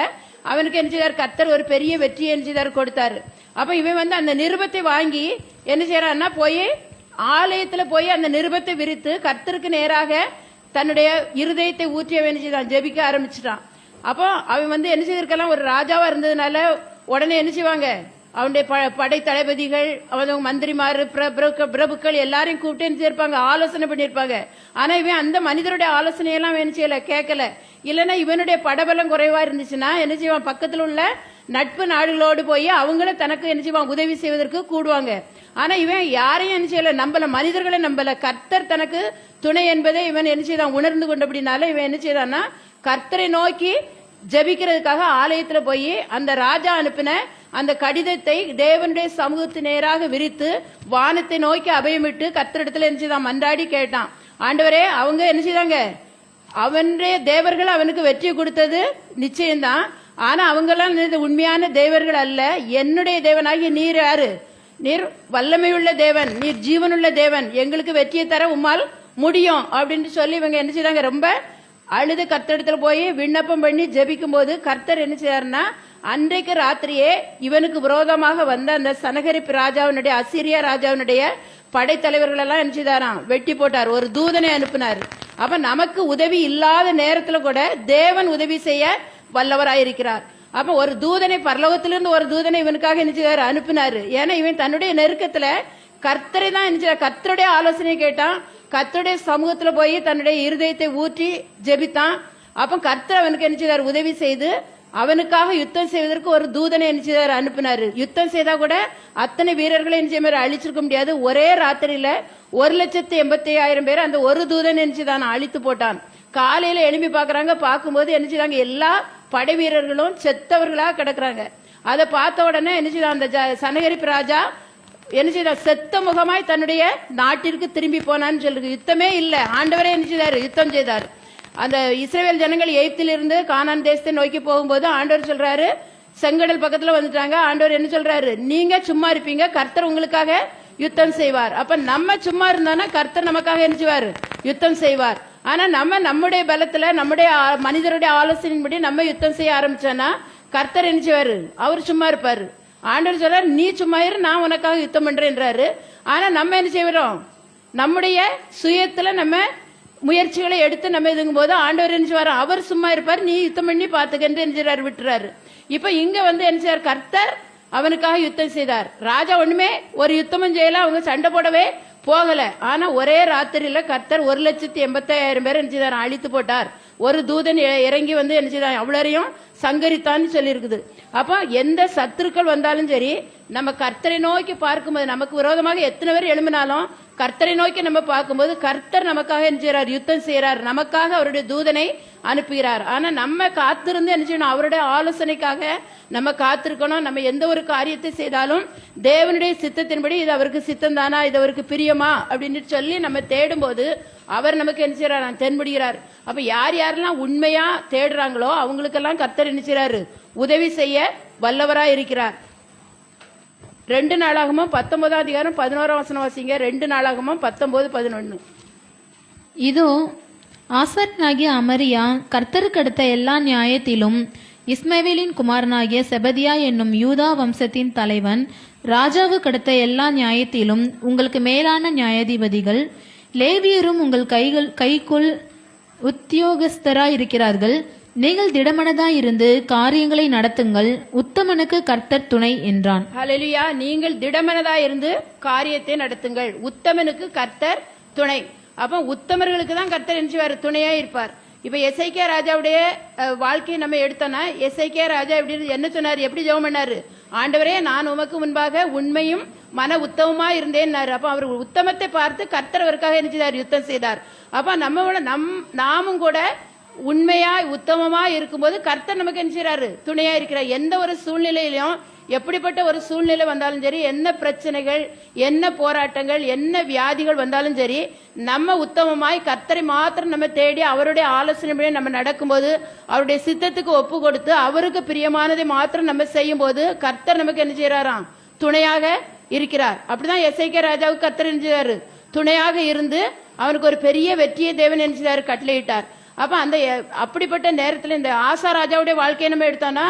அவனுக்கு என்ன செய்தார்? கர்த்தர் ஒரு பெரிய வெற்றியை என்ன செய்தார்? கொடுத்தாரு. அப்ப இவன் வந்து அந்த நிருபத்தை வாங்கி என்ன செய்யறான்னா, போய் ஆலயத்துல போய் அந்த நிருபத்தை விரித்து கர்த்தருக்கு நேராக தன்னுடைய இருதயத்தை ஊற்றிய என்ன செய்தான்? ஜெபிக்க ஆரம்பிச்சுட்டான். அப்போ அவன் வந்து என்ன செய்திருக்கலாம்? ஒரு ராஜாவா இருந்ததுனால உடனே என்ன செய்வாங்க? அவனுடைய படை தளபதிகள், அவங்க மந்திரிமார், பிரபுக்கள் எல்லாரையும் கூப்பிட்டு என்ன செய்யிருப்பாங்க? ஆலோசனை பண்ணியிருப்பாங்க. ஆனா இவன் அந்த மனிதருடைய ஆலோசனையெல்லாம் என்ன செய்யல, கேட்கல. இல்லைன்னா இவனுடைய படபலம் குறைவா இருந்துச்சுன்னா என்ன செய்வான்? பக்கத்தில் உள்ள நட்பு நாடுகளோடு போய் அவங்களும் தனக்கு என்ன செய்வான்? உதவி செய்வதற்கு கூடுவாங்க. ஆனா இவன் யாரையும் என்ன செய்யல, நம்பல, மனிதர்களை நம்பல. கர்த்தர் தனக்கு துணை என்பதை இவன் என்ன செய்தான்? உணர்ந்து கொண்டு. அப்படின்னால இவன் என்ன செய்தான்னா, கர்த்தரை நோக்கி ஜபிக்கிறதுக்காக ஆலயத்துல போய் அந்த ராஜா அனுப்பின அந்த கடிதத்தை தேவனுடைய சமூகத்து நேராக விரித்து வானத்தை நோக்கி அபயமிட்டு கர்த்தரிடத்துல என்ன செய்தான்? மன்றாடி கேட்டான். ஆண்டவரே, அவங்க என்ன செய்தாங்க? அவனுடைய தேவர்கள் அவனுக்கு வெற்றி கொடுத்தது நிச்சயம்தான். ஆனா அவங்கெல்லாம் உண்மையான தேவர்கள் அல்ல. என்னுடைய தேவனாகி நீர் யாரு? நீர் வல்லமையுள்ள தேவன், நீர் ஜீவனுள்ள தேவன், எங்களுக்கு வெற்றியை தர உம்மால் முடியும் அப்படின்னு சொல்லி இவங்க என்ன செய்தாங்க? ரொம்ப அழுது கர்த்தரிடத்துல போய் விண்ணப்பம் பண்ணி ஜெபிக்கும் போது கர்த்தர் என்ன செய்யாருன்னா, அன்றைக்கு ராத்திரியே இவனுக்கு விரோதமாக வந்த அந்த சனகரிப்பு ராஜாவினுடைய, அசீரியா ராஜாவினுடைய படைத்தலைவர்கள் எல்லாம் என்ன செய்தாராம்? வெட்டி போட்டார். ஒரு தூதனை அனுப்பினார். அப்ப நமக்கு உதவி இல்லாத நேரத்துல கூட தேவன் உதவி செய்ய வல்லவராயிருக்கிறார். அப்ப ஒரு தூதனை, பரலோகத்திலிருந்து ஒரு தூதனை இவனுக்காக என்ன செய்தார்? அனுப்பினாரு. ஏன்னா இவன் தன்னுடைய நெருக்கத்துல கர்த்தரை தான் என்ன செய்ய, கர்த்தருடைய ஆலோசனை கேட்டான். கர்த்தருடைய சமூகத்துல போய் தன்னுடைய இருதயத்தை ஊற்றி ஜெபித்தான். அப்ப கர்த்தர் அவனுக்கு என்ன செய்தார்? உதவி செய்து அவனுக்காக யுத்தம் செய்வதற்கு ஒரு தூதனை என்ன செய்தார்? அனுப்பினாரு. யுத்தம் செய்தா கூட அத்தனை வீரர்களை என்ன செய்ய அழிச்சிருக்க முடியாது. ஒரே ராத்திரியில 1,85,000 பேர் அந்த ஒரு தூதன் என்ன செய்தான்? அழித்து போட்டான். காலையில எழுப்பி பாக்குறாங்க. பார்க்கும்போது என்ன செய்தாங்க? எல்லா படை வீரர்களும் செத்தவர்களா கிடக்குறாங்க. அதை பார்த்த உடனே என்ன செய்தான்? அந்த சனகரிப்பு ராஜா என்ன செய்தார்? செத்த முகமாய் தன்னுடைய நாட்டிற்கு திரும்பி போனான்னு சொல்லுது. யுத்தமே இல்ல, ஆண்டவரே என்ன செய்தார்? யுத்தம் செய்தார். அந்த இஸ்ரவேல் ஜனங்கள் எகிப்திலிருந்து கானான் தேசத்தை நோக்கி போகும்போது ஆண்டவர் சொல்றாரு, செங்கடல் பக்கத்துல வந்துட்டாங்க. ஆண்டவர் என்ன சொல்றாரு? நீங்க சும்மா இருப்பீங்க, கர்த்தர் உங்களுக்காக யுத்தம் செய்வார். அப்ப நம்ம சும்மா இருந்தோம்னா கர்த்தர் நமக்காக என்ன செய்வார்? யுத்தம் செய்வார். ஆனா நம்ம நம்முடைய பலத்துல, நம்முடைய மனிதருடைய ஆலோசனையின்படி நம்ம யுத்தம் செய்ய ஆரம்பிச்சோன்னா கர்த்தர் என்ன செய்வாரு? அவர் சும்மா இருப்பாரு. ஆண்டவர் சொல்றாரு, நீ சும்மா இரு, நான் உனக்காக யுத்தம் பண்றேன்றாரு. ஆனா நம்ம என்ன செய்வோம்? நம்முடைய சுயத்துல நம்ம முயற்சிகளை எடுத்து நம்ம இதுங்கும் போது ஆண்டவர் என்ன செய்வார்? அவர் சும்மா இருப்பார், நீ யுத்தம் பண்ணி பாத்துக்கன்னு என்ன செய்றாரு? விட்டுறாரு. இப்ப இங்க வந்து என்ன செய்யார்? கர்த்தர் அவனுக்காக யுத்தம் செய்தார். ராஜா ஒண்ணுமே ஒரு யுத்தமும் செய்யல, அவங்க சண்டை போடவே போகல. ஆனா ஒரே ராத்திரியில கர்த்தர் 1,85,000 பேர் என்ன செய்தார்? அழித்து போட்டார். ஒரு தூதன் இறங்கி வந்து என்ன செய்தான்? அவ்வளரையும் சங்கரித்தான்னு சொல்லி இருக்குது. அப்ப எந்த சத்துருக்கள் வந்தாலும் சரி, நம்ம கர்த்தரை நோக்கி பார்க்கும்போது, நமக்கு விரோதமாக எத்தனை பேர் எழும்பினாலும் கர்த்தரை நோக்கி நம்ம பார்க்கும்போது கர்த்தர் நமக்காக என்ன செய்யறார்? யுத்தம் செய்யறார். நமக்காக அவருடைய தூதனை அனுப்புகிறார். ஆனா நம்ம காத்திருந்து என்ன செய்யணும்? அவருடைய ஆலோசனைக்காக நம்ம காத்திருக்கணும். நம்ம எந்த ஒரு காரியத்தை செய்தாலும் தேவனுடைய சித்தத்தின்படி இது அவருக்கு சித்தம் தானா, இது அவருக்கு பிரியமா அப்படின்னு சொல்லி நம்ம தேடும் போது அவர் நமக்கு என்ன செய்யறார்? தென்படுகிறார். அப்ப யார் யாரெல்லாம் உண்மையா தேடுறாங்களோ அவங்களுக்கெல்லாம் கர்த்தர் என்ன செய்யறாரு? உதவி செய்ய வல்லவரா இருக்கிறார். 2 நாளாகமும் 19ஆம் அதிகாரம் 11ஆம் வசனம் வாசிங்க. 2 நாளாகமும் 19:11. இதோ ஆசாரியனாகிய அமரியா கர்த்தருக்கு அடுத்த எல்லா நியாயத்திலும் இஸ்மவேலின் குமாரனாகிய செபதியா என்னும் யூதா வம்சத்தின் தலைவன் ராஜாவுக்கு அடுத்த எல்லா நியாயத்திலும் உங்களுக்கு மேலான நியாயாதிபதிகள் லேவியரும் உங்கள் கைக்குள் உத்தியோகஸ்தராய் இருக்கிறார்கள். நீங்கள் திடமனதாய் இருந்து காரியங்களை நடத்துங்கள், உத்தமனுக்கு கர்த்தர் துணை என்றான். ஹல்லேலூயா. நீங்கள் திடமனதா இருந்து காரியத்தை நடத்துங்கள், உத்தமனுக்கு கர்த்தர் துணை. அப்ப உத்தமர்களுக்கு தான் கர்த்தர் என்ன துணையா இருப்பார். இப்ப எசேக்கியா ராஜாவுடைய வாழ்க்கையை நம்ம எடுத்தோம்னா, எசேக்கியா ராஜா என்ன சொன்னார், எப்படி ஜெபம் பண்ணாரு? ஆண்டவரே, நான் உமக்கு முன்பாக உண்மையும் மன உத்தமமா இருந்தேன். அப்ப அவர் உத்தமத்தை பார்த்து கர்த்தர் அவருக்காக என்ன செய்தார்? யுத்தம் செய்தார். அப்ப நாமும் கூட உண்மையாய் உத்தமமா இருக்கும்போது கர்த்தர் நமக்கு என்ன செய்யறாரு? துணையா இருக்கிறார். எந்த ஒரு சூழ்நிலையிலும், எப்படிப்பட்ட ஒரு சூழ்நிலை வந்தாலும் சரி, என்ன பிரச்சனைகள், என்ன போராட்டங்கள், என்ன வியாதிகள் வந்தாலும் சரி, நம்ம உத்தமமாய் கர்த்தரை மாத்திரம் நம்ம தேடி அவருடைய ஆலோசனை நம்ம நடக்கும்போது, அவருடைய சித்தத்துக்கு ஒப்பு கொடுத்து அவருக்கு பிரியமானதை மாத்திரம் நம்ம செய்யும் போது கர்த்தர் நமக்கு என்ன செய்யறாராம்? துணையாக இருக்கிறார். அப்படிதான் எசேக்கியா ராஜாவுக்கு கர்த்தர் என்ன செய்றாரு? துணையாக இருந்து அவனுக்கு ஒரு பெரிய வெற்றியை தேவன் என்ன செய்தார்? கட்டளையிட்டார். அப்ப அப்படிப்பட்ட நேரத்தில் இந்த ஆசா ராஜாவுடைய வாழ்க்கையை நம்ம எடுத்தோம்னா,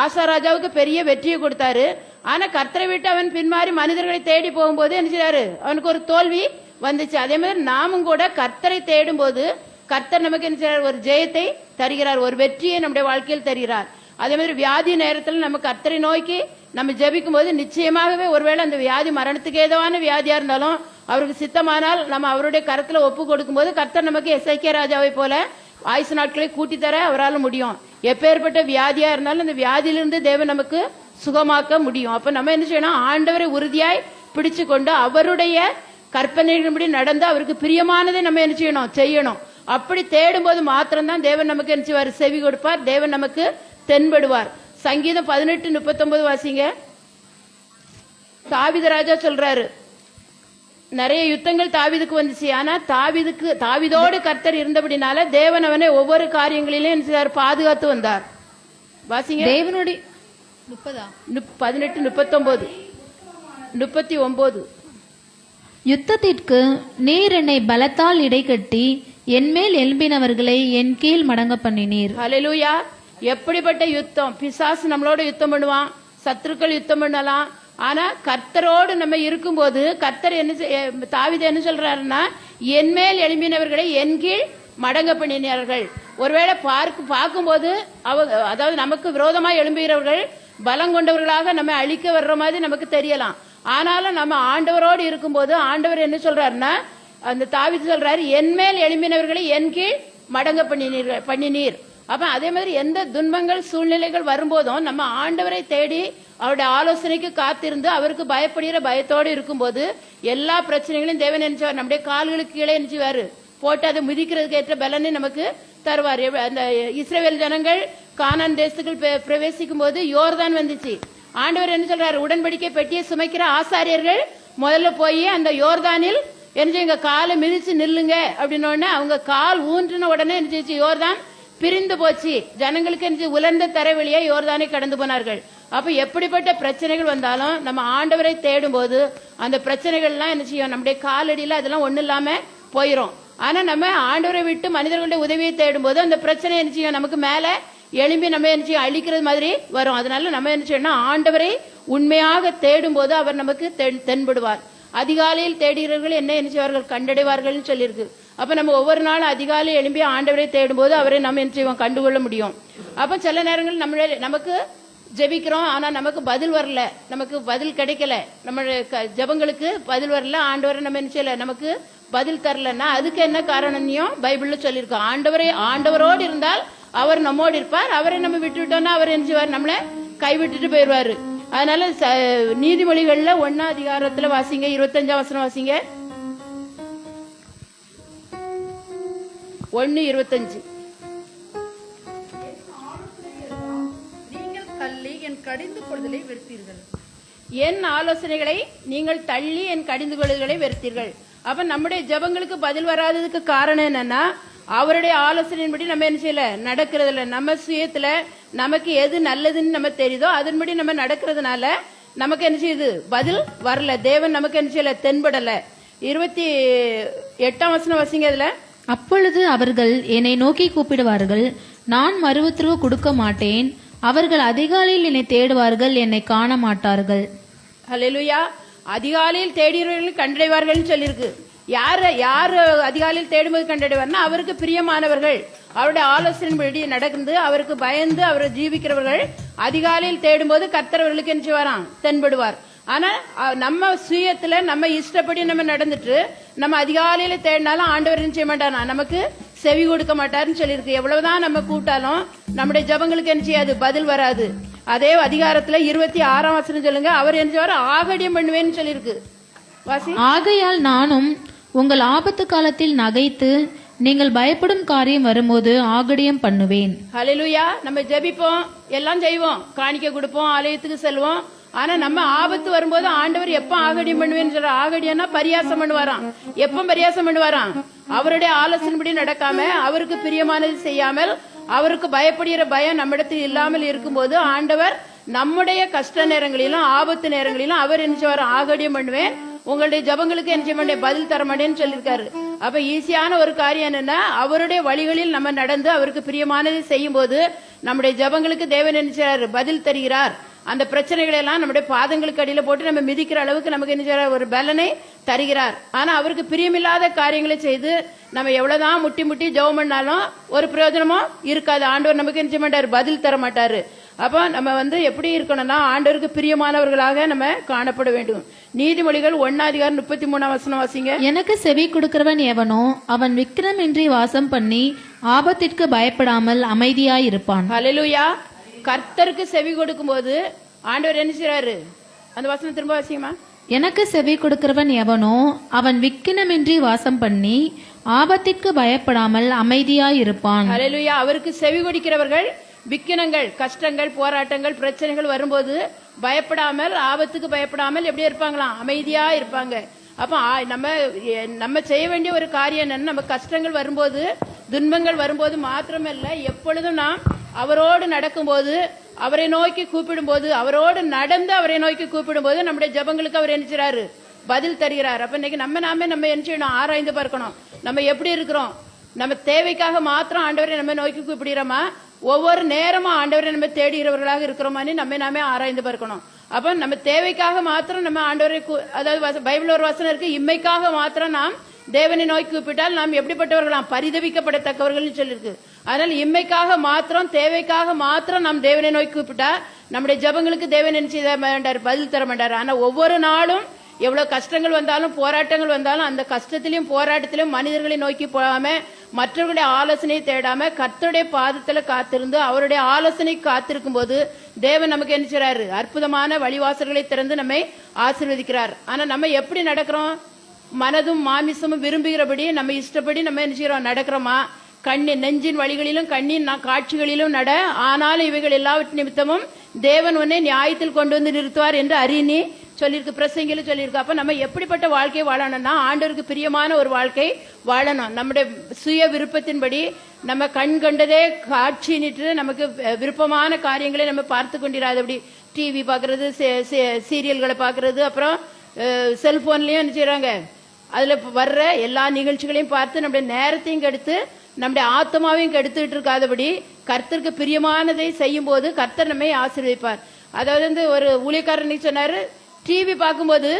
ஆசா ராஜாவுக்கு பெரிய வெற்றியை கொடுத்தாரு. ஆனா கர்த்தரை விட்டு அவன் பின்மாறி மனிதர்களை தேடி போகும்போது என்ன செய்றாரு? அவனுக்கு ஒரு தோல்வி வந்துச்சு. அதே மாதிரி நாமும் கூட கர்த்தரை தேடும் போது கர்த்தர் நமக்கு என்ன செய்றார்? ஒரு ஜெயத்தை தருகிறார், ஒரு வெற்றியை நம்முடைய வாழ்க்கையில் தருகிறார். அதே மாதிரி வியாதி நேரத்தில் நம்ம கர்த்தரை நோக்கி நம்ம ஜெபிக்கும் போது நிச்சயமாகவே ஒருவேளை அந்த வியாதி மரணத்துக்கு ஏதுவான வியாதியா இருந்தாலும் அவருக்கு சித்தமானால் நம்ம அவருடைய கரத்துல ஒப்பு கொடுக்கும் போது கர்த்தர் நமக்கு எசேக்கியா ராஜாவை போல ஆயுசு நாட்களை கூட்டி தர அவரால் முடியும். எப்பேற்பட்ட வியாதியா இருந்தாலும் அந்த வியாதியிலிருந்து தேவன் நமக்கு சுகமாக்க முடியும். அப்ப நம்ம என்ன செய்யணும்? ஆண்டவரை உறுதியாய் பிடிச்சு கொண்டு அவருடைய கற்பனைகளின்படி நடந்து அவருக்கு பிரியமானதை நம்ம என்ன செய்யணும்? அப்படி தேடும் போது மாத்திரம்தான் தேவன் நமக்கு என்ன செய்வார்? செவி கொடுப்பார், தேவன் நமக்கு தென்படுவார். சங்கீதம் 18:39 வாசிங்க. தாவீது ராஜா சொல்றாரு, நிறைய யுத்தங்கள் தாவீதுக்கு வந்துச்சு. ஆனா தாவீதோடு கர்த்தர் இருந்தபடினால தேவன் அவனை ஒவ்வொரு காரியங்களிலும் பாதுகாத்து வந்தார். வாசிங்க. தேவனுடைய 18:39 யுத்தத்திற்கு நீர் என்னை பலத்தால் இடைக்கட்டி என்மேல் எழும்பினவர்களை என் கீழ் மடங்க பண்ணினீர். ஹல்லேலூயா. எப்படிப்பட்ட யுத்தம்! பிசாசு நம்மளோட யுத்தம் பண்ணுவான், சத்துருக்கள் யுத்தம் பண்ணலாம். ஆனா கர்த்தரோடு நம்ம இருக்கும்போது கர்த்தர் தாவீது என்ன சொல்றாருன்னா, என்மேல் எழும்பினவர்களை என் கீழ் மடங்க பண்ணினார்கள். ஒருவேளை பார்க்கும்போது அதாவது நமக்கு விரோதமா எழும்புகிறவர்கள் பலம் கொண்டவர்களாக நம்ம அழிக்க வர்ற மாதிரி நமக்கு தெரியலாம். ஆனாலும் நம்ம ஆண்டவரோடு இருக்கும்போது ஆண்டவர் என்ன சொல்றாருன்னா, அந்த தாவீது சொல்றாரு, என்மேல் எழும்பினவர்களை என் கீழ் மடங்க பண்ணினீர். அப்ப அதே மாதிரி எந்த துன்பங்கள் சூழ்நிலைகள் வரும்போதும் நம்ம ஆண்டவரை தேடி அவருடைய ஆலோசனைக்கு காத்திருந்து அவருக்கு பயப்படுகிற பயத்தோடு இருக்கும்போது எல்லா பிரச்சனைகளையும் தேவன் நினைச்சவார் நம்முடைய கால்களுக்கு கீழே நினைச்சுவாரு போட்டு அதை மிதிக்கிறதுக்கு ஏற்ற பலனை நமக்கு தருவார். அந்த இஸ்ரவேல் ஜனங்கள் கானான் தேசத்துக்கு பிரவேசிக்கும் போது யோர்தான் வந்துச்சு. ஆண்டவர் என்ன சொல்றாரு? உடன்படிக்கை பெட்டியை சுமைக்கிற ஆசாரியர்கள் முதல்ல போய் அந்த யோர்தானில் எங்க காலை மிதிச்சு நில்லுங்க அப்படின்னு அவங்க கால் ஊன்றின உடனே என்ன யோர்தான் பிரிந்து போச்சு. ஜனங்களுக்கு உலர்ந்த தரைவழியா யோர்தானை கடந்து போனார்கள். அப்ப எப்படிப்பட்ட பிரச்சனைகள் வந்தாலும் நம்ம ஆண்டவரை தேடும் போது அந்த பிரச்சனைகள்லாம் என்ன செய்யும்? நம்முடைய காலடியில அதெல்லாம் ஒண்ணு இல்லாம போயிரும். ஆனா நம்ம ஆண்டவரை விட்டு மனிதர்களுடைய உதவியை தேடும் போது அந்த பிரச்சனை என்ன செய்யும்? நமக்கு மேல எழும்பி நம்ம என்ன செய்யும்? அழிக்கிறது மாதிரி வரும். அதனால நம்ம என்ன செய்யணும்? ஆண்டவரை உண்மையாக தேடும் போது அவர் நமக்கு தென்படுவார். அதிகாலையில் தேடுகிறவர்கள் என்ன செய்வார்கள்? கண்டடைவார்கள் சொல்லியிருக்கு. அப்ப நம்ம ஒவ்வொரு நாளும் அதிகாலை எழும்பி ஆண்டவரை தேடும் போது அவரை நம்ம என்ன செய்வோம்? கண்டுகொள்ள முடியும். அப்ப சில நேரங்கள் நமக்கு ஜெபிக்கிறோம், ஆனா நமக்கு பதில் வரல, நமக்கு பதில் கிடைக்கல, நம்மளுடைய ஜெபங்களுக்கு பதில் வரல, ஆண்டவரை நம்ம என்ன செய்யல, நமக்கு பதில் தரலன்னா அதுக்கு என்ன காரணம்னு பைபிள்ல சொல்லியிருக்கோம். ஆண்டவரோடு இருந்தால் அவர் நம்மோடு இருப்பார். அவரை நம்ம விட்டுவிட்டோம்னா அவர் என்ன செய்வார்? நம்மளை கைவிட்டுட்டு போயிடுவாரு. அதனால நீதிமொழிகள்ல 1ஆம் அதிகாரத்துல வாசிங்க, 25ஆம் வசனம் வாசிங்க. 1:25. நீங்கள் தள்ளி என் கடிந்து கொள்ளுதலை வெறுத்தீர்கள். என் ஆலோசனைகளை நீங்கள் தள்ளி என் கடிந்து கொள்ளுதலை வெறுத்தீர்கள். அப்ப நம்முடைய ஜெபங்களுக்கு பதில் வராததுக்கு காரணம் என்னன்னா, அவருடைய ஆலோசனையின்படி நம்ம என்ன செய்யல, நடக்கிறது இல்ல. நம்ம சுயத்துல நமக்கு எது நல்லதுன்னு நம்ம தெரியுதோ அதன்படி நம்ம நடக்கிறதுனால நமக்கு என்ன செய்யுது? பதில் வரல. தேவன் நமக்கு என்ன செய்யல? தென்படல. 28ஆம் வசனம் வசிங்க. இதுல அப்பொழுது அவர்கள் என்னை நோக்கி கூப்பிடுவார்கள், நான் மறுஉத்தரவு கொடுக்க மாட்டேன். அவர்கள் அதிகாலையில் என்னை தேடுவார்கள், என்னை காண மாட்டார்கள். ஹல்லேலூயா. அதிகாலையில் தேடுகிறவர்கள் கண்டடைவார்கள் சொல்லியிருக்கு. யார் அதிகாலையில் தேடும்போது கண்டடைவார்னா அவருக்கு பிரியமானவர்கள், அவருடைய ஆலோசனைப்படி நடந்து அவருக்கு பயந்து அவரை ஜீவிக்கிறவர்கள் அதிகாலையில் தேடும்போது கர்த்தர் அவர்களுக்கு என்ன செய்வாராம்? தென்படுவார். ஆனா நம்ம சுயத்துல நம்ம இஷ்டப்படி நம்ம நடந்துட்டு நம்ம அதிகாலையில தேடினாலும் ஆண்டவர் என்ன செய்ய மாட்டாரா? நமக்கு செவி கொடுக்க மாட்டாருன்னு சொல்லியிருக்கு. எவ்வளவுதான் நம்ம கூட்டாலும் நம்முடைய ஜபங்களுக்கு என்ன செய்யாது? பதில் வராது. அதே அதிகாரத்துல 26ஆம் வசனம் சொல்லுங்க. அவர் என்ன செய்வார்? ஆகடியம் பண்ணுவேன்னு சொல்லியிருக்கு. வாசி. ஆகையால் நானும் உங்கள் ஆபத்து காலத்தில் நகைத்து நீங்கள் பயப்படும் காரியம் வரும்போது ஆகடியம் பண்ணுவேன். ஹல்லேலூயா. நம்ம ஜெபிப்போம், எல்லாம் செய்வோம், காணிக்கை கொடுப்போம், ஆலயத்துக்கு செல்வோம். ஆனா நம்ம ஆபத்து வரும்போது ஆண்டவர் எப்ப ஆகடியம் பண்ணுவேன்னு சொல்ற? ஆகடியம்னா பரியாசம் பண்ணுவாராம். எப்ப பரியாசம் பண்ணுவாராம்? அவருடைய ஆலோசனைப்படி நடக்காம, அவருக்கு பிரியமானது செய்யாமல், அவருக்கு பயப்படுகிற பயம் நம்மிடத்தில் இல்லாமல் இருக்கும்போது ஆண்டவர் நம்முடைய கஷ்ட நேரங்களிலும் ஆபத்து நேரங்களிலும் அவர் என்ன செய்வார்? ஆகடியம் பண்ணுவேன், உங்களுடைய ஜபங்களுக்கு என்ன செய்ய மாட்டேன்? பதில் தர மாட்டேன்னு சொல்லியிருக்காரு. அப்ப ஈஸியான ஒரு காரியம் என்னன்னா, அவருடைய வழிகளில் நம்ம நடந்து அவருக்கு பிரியமானதை செய்யும் போது நம்முடைய ஜபங்களுக்கு தேவன் என்ன செய்றாரு? பதில் தருகிறார். அந்த பிரச்சனைகளை எல்லாம் நம்முடைய பாதங்களுக்கு அடியில போட்டு நம்ம மிதிக்கிற அளவுக்கு நமக்கு என்ன செய்றார்? ஒரு பலனை தருகிறார். ஆனா அவருக்கு பிரியமில்லாத காரியங்களை செய்து நம்ம எவ்வளவுதான் முட்டி முட்டி ஜெபம் பண்ணாலும் ஒரு பிரயோஜனமும் இருக்காது. ஆண்டவர் நமக்கு என்ன செய்ய மாட்டாரு? பதில் தர மாட்டாரு. அப்ப நம்ம எப்படி இருக்கணும்னா ஆண்டவருக்கு பிரியமானவர்களாக நம்ம காணப்பட வேண்டும். நீதிமொழிகள் 1:33 வசனம் வாசிங்க. எனக்கு செவி கொடுக்கிறவன் எவனோ அவன் விக்கிரமின்றி வாசம் பண்ணி ஆபத்திற்கு பயப்படாமல் அமைதியாயிருப்பான். ஹல்லேலூயா. கர்த்தருக்கு செவி கொடுக்கும் போது ஆண்டவர் என்ன செய்றாரு? அந்த வசனம் திரும்ப வாசிங்கம்மா. எனக்கு செவி கொடுக்கிறவன் எவனோ அவன் விக்கினமின்றி வாசம் பண்ணி ஆபத்திற்கு பயப்படாமல் அமைதியாயிருப்பான். ஹல்லேலூயா. அவருக்கு செவி கொடுக்கிறவர்கள் விக்கினங்கள், கஷ்டங்கள், போராட்டங்கள், பிரச்சனைகள் வரும்போது பயப்படாமல், ஆபத்துக்கு பயப்படாமல் எப்படி இருப்பாங்களாம்? அமைதியா இருப்பாங்க. அப்ப நம்ம செய்ய வேண்டிய ஒரு காரியம் என்னன்னு, நம்ம கஷ்டங்கள் வரும்போது, துன்பங்கள் வரும்போது மாத்திரமல்ல, எப்பொழுதும் நாம் அவரோடு நடக்கும்போது, அவரை நோக்கி கூப்பிடும்போது, அவரோடு நடந்து அவரை நோக்கி கூப்பிடும்போது நம்முடைய ஜபங்களுக்கு அவர் என்ன செய்றாரு? பதில் தருகிறார். அப்ப இன்னைக்கு நம்ம என்ன செய்யணும்? ஆராய்ந்து பார்க்கணும். நம்ம எப்படி இருக்கிறோம்? நம்ம தேவைக்காக மாத்திரம் ஆண்டவரை நம்ம நோக்கி கூப்பிடுகிறோமா? ஒவ்வொரு நேரமும் ஆண்டவரை நம்ம தேடுகிறவர்களாக இருக்கிறோமான்னு நாமே ஆராய்ந்து பார்க்கணும். அப்ப நம்ம தேவைக்காக மாத்திரம் நம்ம ஆண்டவரை, அதாவது பைபிள் ஒரு வசனம் இருக்கு, இம்மைக்காக மாத்திரம் நாம் தேவனை நோக்கி கூப்பிட்டால் நாம் எப்படிப்பட்டவர்களாம்? பரிதவிக்கப்படத்தக்கவர்கள் சொல்லிருக்கு. அதனால இம்மைக்காக மாத்திரம், தேவைக்காக மாத்திரம் நாம் தேவனை நோக்கி கூப்பிட்டா நம்முடைய ஜபங்களுக்கு தேவன் என்ன செய்ய மாட்டார்? பதில் தர மாட்டார். ஆனா ஒவ்வொரு நாளும் எவ்வளவு கஷ்டங்கள் வந்தாலும், போராட்டங்கள் வந்தாலும், அந்த கஷ்டத்திலையும் போராட்டத்திலும் மனிதர்களை நோக்கி போகாம, மற்றவர்களுடைய ஆலோசனையை தேடாம கர்த்தருடைய பாதத்துல காத்திருந்து அவருடைய ஆலோசனை காத்திருக்கும் போது தேவன் நமக்கு என்ன செய்றாரு? அற்புதமான வழிவாசல்களை திறந்து நம்மை ஆசீர்வதிக்கிறார். ஆனா நம்ம எப்படி நடக்கிறோம்? மனதும் மாமிசமும் விரும்புகிறபடி நம்ம இஷ்டப்படி நம்ம என்ன செய்யறோம்? நடக்கிறோமா? நெஞ்சின் வழிகளிலும் கண்ணின் காட்சிகளிலும் நட, ஆனாலும் இவைகள் எல்லாவற்றின் நிமித்தமும் தேவன் உன்னை நியாயத்தில் கொண்டு வந்து நிறுத்துவார் என்று அறிநீ சொல்லியிருக்கு. பிரசங்கில சொல்லியிருக்கு. அப்ப நம்ம எப்படிப்பட்ட வாழ்க்கை வாழணும்னா ஆண்டவருக்கு பிரியமான ஒரு வாழ்க்கை வாழணும். நம்முடைய சுய விருப்பத்தின்படி நம்ம கண் கண்டதே காட்சி நின்று நமக்கு விருப்பமான காரியங்களை நம்ம பார்த்து கொண்டிராதபடி டிவி பாக்குறது, சீரியல்களை பாக்குறது, அப்புறம் செல்போன்லயும் என்ன செய்யறாங்க? அதுல வர்ற எல்லா நிகழ்ச்சிகளையும் பார்த்து நம்முடைய நேரத்தையும் கெடுத்து நம்முடைய ஆத்மாவையும் கெடுத்துட்டு இருக்காதபடி கர்த்தருக்கு பிரியமானதை செய்யும் போது கர்த்தர் நம்மை ஆசீர்வதிப்பார். அதாவது ஒரு ஊழியக்காரன் சொன்னாரு, டிவி பார்க்கும்போது